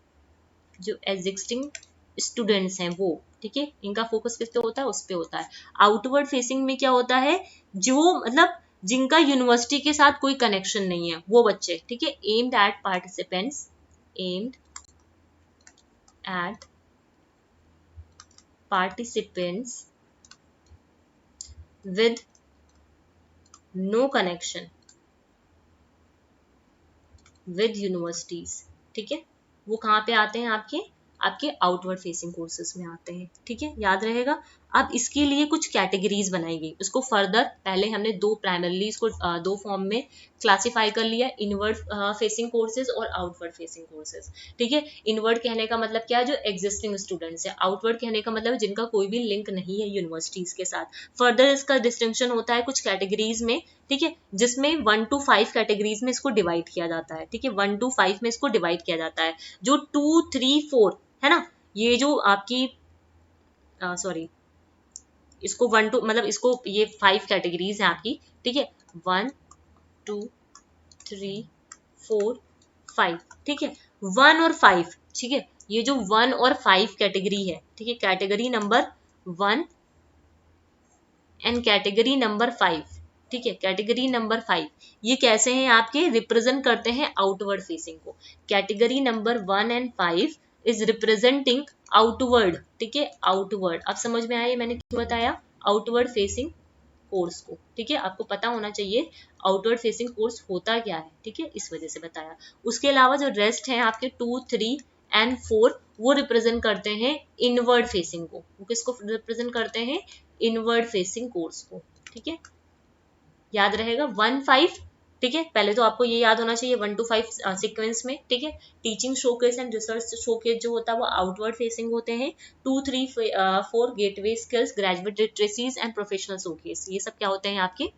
जो एग्जिस्टिंग स्टूडेंट्स हैं वो। ठीक है, इनका फोकस किस पे होता है, उस पे होता है। आउटवर्ड फेसिंग में क्या होता है, जो मतलब जिनका यूनिवर्सिटी के साथ कोई कनेक्शन नहीं है वो बच्चे। ठीक है, aimed at participants, aimed at participants with no connection with universities। ठीक है, वो कहाँ पे आते हैं, आपके आपके आउटवर्ड फेसिंग कोर्सेज में आते हैं। ठीक है, याद रहेगा। अब इसके लिए कुछ कैटेगरीज बनाई गई, उसको फर्दर पहले हमने दो प्राइमरली इसको दो फॉर्म में क्लासिफाई कर लिया, इनवर्ड फेसिंग कोर्सेज और आउटवर्ड फेसिंग कोर्सेज। ठीक है, इनवर्ड कहने का मतलब क्या है, जो एग्जिस्टिंग स्टूडेंट्स है। आउटवर्ड कहने का मतलब जिनका कोई भी लिंक नहीं है यूनिवर्सिटीज के साथ। फर्दर इसका डिस्टिंक्शन होता है कुछ कैटेगरीज में। ठीक है, जिसमें 1 to 5 कैटेगरीज में इसको डिवाइड किया जाता है। ठीक है, 1 to 5 में इसको डिवाइड किया जाता है। जो 2, 3, 4 है ना, ये जो आपकी सॉरी, इसको 1 to मतलब इसको ये 5 कैटेगरीज हैं आपकी। ठीक है, 1, 2, 3, 4, 5। ठीक है, 1 और 5। ठीक है, ये जो 1 और 5 कैटेगरी है, ठीक है, category number 1 and category number 5। ठीक है, कैटेगरी नंबर 5 ये कैसे हैं आपके, रिप्रेजेंट करते हैं आउटवर्ड फेसिंग को। Category number 1 and 5 is representing outward. ठीक है, आउटवर्ड। अब समझ में आया मैंने क्यों बताया आउटवर्ड फेसिंग कोर्स को। ठीक है, आपको पता होना चाहिए आउटवर्ड फेसिंग कोर्स होता क्या है। ठीक है, इस वजह से बताया। उसके अलावा जो रेस्ट है आपके 2, 3 एंड 4 वो रिप्रेजेंट करते हैं इनवर्ड फेसिंग को। वो किसको रिप्रेजेंट करते हैं, इनवर्ड फेसिंग कोर्स को। ठीक है, याद रहेगा 1, 5। ठीक है, पहले तो आपको ये याद होना चाहिए 1 to 5 सीक्वेंस में। ठीक है, teaching showcase and research showcase जो होता है वो आउटवर्ड फेसिंग होते हैं। 2, 3, 4 gateway skills, graduate literacies and professional showcase, ये सब क्या होते हैं आपके,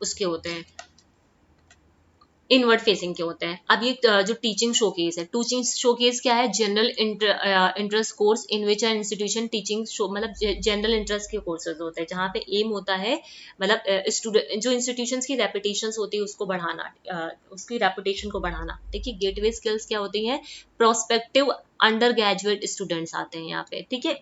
उसके होते हैं, इनवर्ड फेसिंग के होते हैं। अब ये जो टीचिंग शोकेस है, टीचिंग शोकेस क्या है, general interest course in which an institution teaching show, मतलब जनरल इंटरेस्ट के कोर्सेज होते हैं जहाँ पे एम होता है मतलब स्टूडेंट जो इंस्टीट्यूशंस की रेपुटेशन होती है उसको बढ़ाना, उसकी रेपुटेशन को बढ़ाना। देखिए, गेटवे स्किल्स क्या होती हैं, प्रोस्पेक्टिव अंडर ग्रेजुएट स्टूडेंट्स आते हैं यहाँ पे। ठीक है,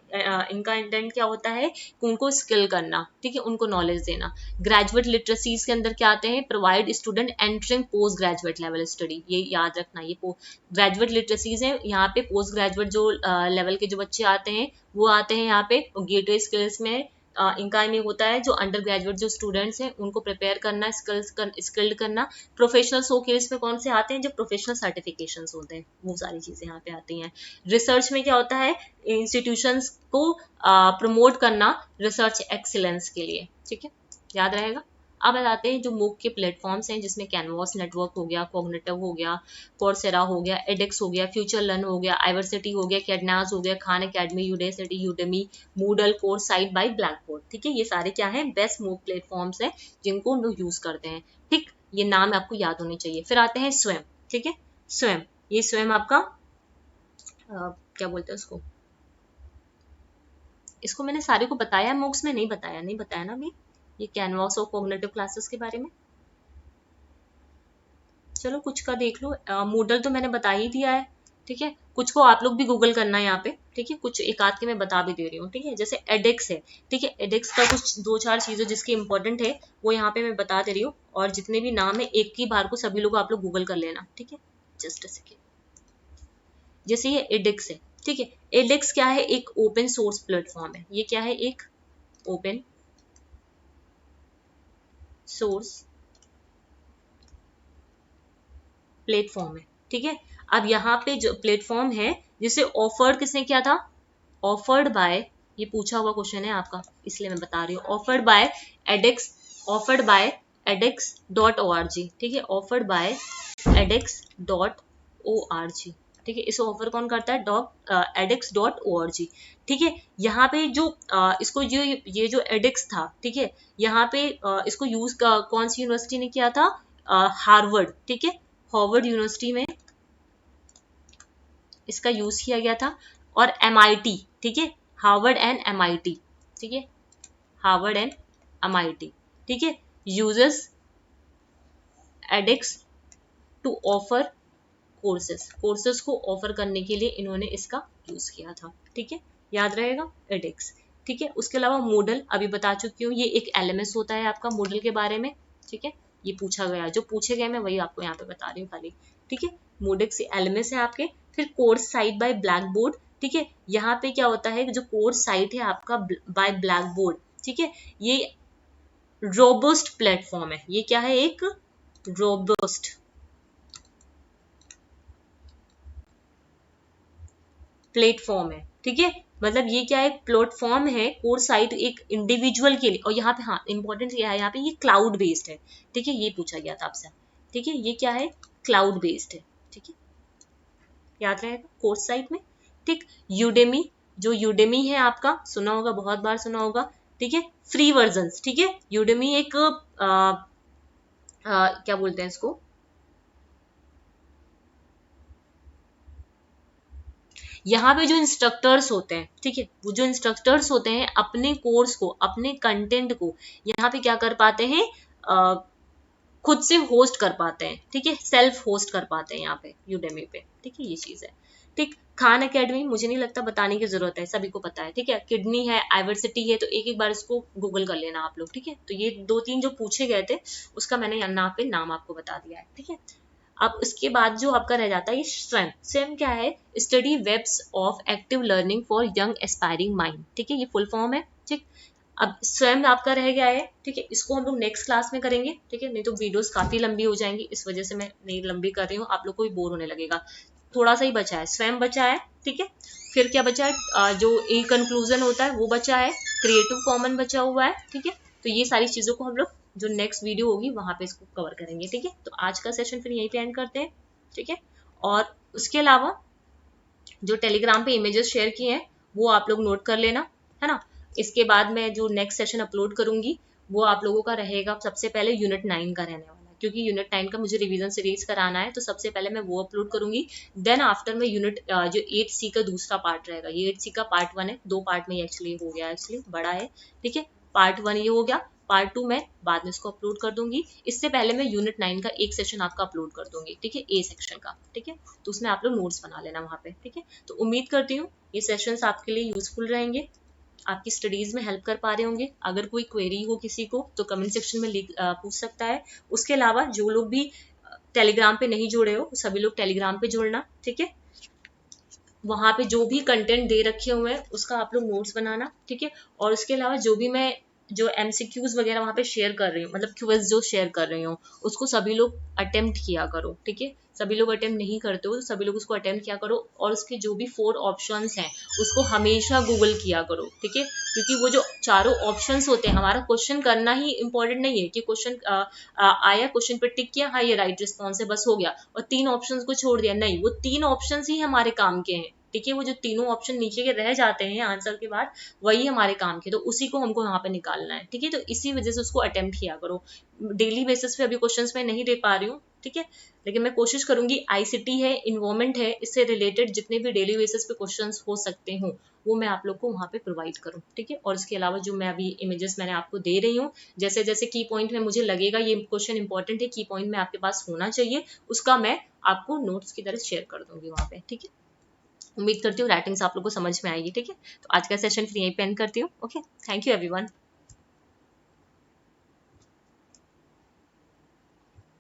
इनका इंटेंट क्या होता है, उनको स्किल करना। ठीक है, उनको नॉलेज देना। ग्रेजुएट लिटरेसीज के अंदर क्या आते हैं, provide student entering post graduate level study, ये याद रखना। ये ग्रेजुएट लिटरेसीज है, यहाँ पे पोस्ट ग्रेजुएट जो लेवल के जो बच्चे आते हैं वो आते हैं यहाँ पे। गेटवे स्किल्स में इनका में होता है जो अंडर ग्रेजुएट जो स्टूडेंट्स हैं उनको प्रिपेयर करना, स्किल्ड करना। प्रोफेशनल शोकेस में कौन से आते हैं, जो प्रोफेशनल सर्टिफिकेशंस होते हैं, वो सारी चीजें यहाँ पे आती हैं। रिसर्च में क्या होता है, इंस्टीट्यूशंस को प्रमोट करना रिसर्च एक्सीलेंस के लिए। ठीक है, याद रहेगा। अब बताते हैं जो मूक के प्लेटफॉर्म्स हैं, जिसमें कैनवास नेटवर्क हो गया, कॉग्निटिव हो गया, कोर्सेरा हो गया, एडेक्स हो गया, फ्यूचर लर्न हो गया, आइवर्सिटी हो गया, कैडनास हो गया, Khan Academy, Udacity, Udemy, Moodle course site by Blackboard. ठीक है, ये सारे क्या है, बेस्ट मूक प्लेटफॉर्म्स हैं जिनको हम लोग यूज करते हैं। ठीक, ये नाम आपको याद होने चाहिए। फिर आते हैं स्वयं। ठीक है, स्वयं, ये स्वयं आपका क्या बोलते हैं उसको, इसको मैंने सारे को बताया मूक्स में, नहीं बताया ना अभी, ये कैनवास और कॉग्निटिव क्लासेस के बारे में। चलो कुछ का देख लो, मूडल तो मैंने बता ही दिया है, ठीक है। कुछ को आप लोग भी गूगल करना है यहाँ पे, ठीक है। कुछ एक आध के मैं बता भी दे रही हूँ, ठीक है। जैसे एडेक्स है, ठीक है। एडेक्स का कुछ 2-4 चीजें जिसकी इंपॉर्टेंट है वो यहाँ पे मैं बता दे रही हूँ, और जितने भी नाम है एक की बार को सभी लोग आप लोग गूगल कर लेना, ठीक है। Just a second. जैसे ये एडेक्स है, ठीक है। एडेक्स क्या है, एक ओपन सोर्स प्लेटफॉर्म है। ये क्या है, एक ओपन सोर्स प्लेटफॉर्म है, ठीक है। अब यहाँ पे जो प्लेटफॉर्म है जिसे ऑफर्ड किसने किया था, ऑफर्ड बाय, ये पूछा हुआ क्वेश्चन है आपका इसलिए मैं बता रही हूँ, offered by एडेक्स, offered by edX.org, ठीक है। ऑफर्ड बाय edX.org, ठीक है। इसे ऑफर कौन करता है, edX.org, ठीक है। यहाँ पे जो इसको जो ये जो edX था, ठीक है, यहाँ पे इसको यूज कौन सी यूनिवर्सिटी ने किया था, हार्वर्ड, ठीक है। हार्वर्ड यूनिवर्सिटी में इसका यूज किया गया था, और MIT, ठीक है। हार्वर्ड एंड MIT, ठीक है। हार्वर्ड एंड MIT, ठीक है, uses edX to offer courses को ऑफर करने के लिए इन्होंने इसका यूज किया था, ठीक है। याद रहेगा edX, ठीक है। उसके अलावा मॉडल अभी बता चुकी हूँ, ये एक LMS होता है आपका मॉडल के बारे में, ठीक है। ये पूछा गया, जो पूछे गए मैं वही आपको यहाँ पे बता रही हूँ खाली, ठीक है। मोडेक्स LMS है आपके। फिर course site by Blackboard, ठीक है। यहाँ पे क्या होता है, जो कोर्स साइट है आपका बाय ब्लैक बोर्ड, ठीक है, ये रोबस्ट प्लेटफॉर्म है। ये क्या है, एक रोबस्ट प्लेटफॉर्म है, ठीक है। मतलब ये क्या है, प्लेटफॉर्म है कोर्स साइट एक इंडिविजुअल के लिए, और यहाँ पे हाँ इंपॉर्टेंट क्या है, यहाँ पे ये क्लाउड बेस्ड है, ठीक है। ये पूछा गया था आपसे, ठीक है। ये क्या है, क्लाउड बेस्ड है, ठीक है। याद रहेगा कोर्स साइट में, ठीक। यूडेमी, जो यूडेमी है आपका, सुना होगा, बहुत बार सुना होगा, ठीक है। फ्री वर्जन, ठीक है। यूडेमी एक क्या बोलते हैं इसको, यहाँ पे जो इंस्ट्रक्टर्स होते हैं, ठीक है, वो जो इंस्ट्रक्टर्स होते हैं अपने कोर्स को, अपने कंटेंट को यहाँ पे क्या कर पाते हैं, खुद से होस्ट कर पाते हैं, ठीक है। सेल्फ होस्ट कर पाते हैं यहाँ पे यूडेमी पे, ठीक है। ये चीज है, ठीक। खान एकेडमी मुझे नहीं लगता बताने की जरूरत है, सभी को पता है, ठीक है। किडनी है, आइवर्सिटी है, तो एक एक बार इसको गूगल कर लेना आप लोग, ठीक है। तो ये 2-3 जो पूछे गए थे उसका मैंने यहाँ पे नाम आपको बता दिया है, ठीक है। अब उसके बाद जो आपका रह जाता है ये स्वयं, स्वयं क्या है, study webs of active learning for young aspiring mind, ठीक है। ये फुल फॉर्म है, ठीक। अब स्वयं आपका रह गया है, ठीक है। इसको हम लोग नेक्स्ट क्लास में करेंगे, ठीक है, नहीं तो वीडियोस काफी लंबी हो जाएंगी, इस वजह से मैं नहीं लंबी कर रही हूँ, आप लोग को भी बोर होने लगेगा। थोड़ा सा ही बचा है, स्वयं बचा है, ठीक है। फिर क्या बचा है, जो ए कंक्लूजन होता है वो बचा है, क्रिएटिव कॉमन बचा हुआ है, ठीक है। तो ये सारी चीजों को हम लोग जो नेक्स्ट वीडियो होगी वहां पे इसको कवर करेंगे, ठीक है। तो आज का सेशन फिर यहीं पे एंड करते हैं, ठीक है। और उसके अलावा जो टेलीग्राम पे इमेजेस शेयर किए हैं वो आप लोग नोट कर लेना, है ना। इसके बाद मैं जो नेक्स्ट सेशन अपलोड करूंगी वो आप लोगों का रहेगा, सबसे पहले यूनिट 9 का रहने वाला है, क्योंकि यूनिट 9 का मुझे रिवीजन सीरीज कराना है, तो सबसे पहले मैं वो अपलोड करूंगी। देन आफ्टर में यूनिट जो 8C का दूसरा पार्ट रहेगा, ये 8C का पार्ट 1 है, 2 पार्ट में एक्चुअली हो गया, एक्चुअली बड़ा है, ठीक है। पार्ट 1 ये हो गया, पार्ट 2 मैं बाद में इसको अपलोड कर दूंगी। इससे पहले मैं यूनिट 9 का एक सेशन आपका अपलोड कर दूंगी, ठीक है, ए सेक्शन का, ठीक है। तो उसमें आप लोग नोट्स बना लेना वहां पे, ठीक है। तो उम्मीद करती हूँ ये सेशंस आपके लिए यूजफुल रहेंगे, आपकी स्टडीज में हेल्प कर पा रहे होंगे। अगर कोई क्वेरी हो किसी को तो कमेंट सेक्शन में पूछ सकता है। उसके अलावा जो लोग भी टेलीग्राम पे नहीं जुड़े हो सभी लोग टेलीग्राम पे जुड़ना, ठीक है। वहां पे जो भी कंटेंट दे रखे हुए हैं उसका आप लोग नोट्स बनाना, ठीक है। और उसके अलावा जो भी मैं जो MCQs वगैरह वहां पे शेयर कर रही हूँ, मतलब क्विज जो शेयर कर रही हूँ उसको सभी लोग अटेम्प्ट किया करो, ठीक है। सभी लोग अटेम्प्ट नहीं करते हो तो सभी लोग उसको अटेम्प्ट किया करो, और उसके जो भी 4 ऑप्शंस हैं उसको हमेशा गूगल किया करो, ठीक है। क्योंकि वो जो चारों ऑप्शंस होते हैं, हमारा क्वेश्चन करना ही इंपॉर्टेंट नहीं है कि क्वेश्चन आया, क्वेश्चन पे टिक किया, हाँ ये राइट रिस्पॉन्स है, बस हो गया, और 3 ऑप्शंस को छोड़ दिया, नहीं, वो 3 ऑप्शंस ही हमारे काम के हैं, ठीक है। वो जो तीनों ऑप्शन नीचे के रह जाते हैं आंसर के बाद वही हमारे काम के, तो उसी को हमको यहाँ पे निकालना है, ठीक है। तो इसी वजह से उसको अटेम्प्ट किया करो। डेली बेसिस पे अभी क्वेश्चंस मैं नहीं दे पा रही हूँ, ठीक है। लेकिन मैं कोशिश करूंगी ICT है, इन्वायरमेंट है, इससे रिलेटेड जितने भी डेली बेसिस पे क्वेश्चंस हो सकते हो वो मैं आप लोग को वहाँ पे प्रोवाइड करूँ, ठीक है। और इसके अलावा जो मैं अभी इमेजेस मैंने आपको दे रही हूँ, जैसे जैसे की पॉइंट में मुझे लगेगा ये क्वेश्चन इंपॉर्टेंट है, की पॉइंट में आपके पास होना चाहिए, उसका मैं आपको नोट्स की तरह शेयर कर दूंगी वहाँ पे, ठीक है। उम्मीद करती हूँ राइटिंग्स आप लोग को समझ में आएगी, ठीक है। तो आज का सेशन फिर यहीं पे एंड करती हूँ। Okay, thank you everyone.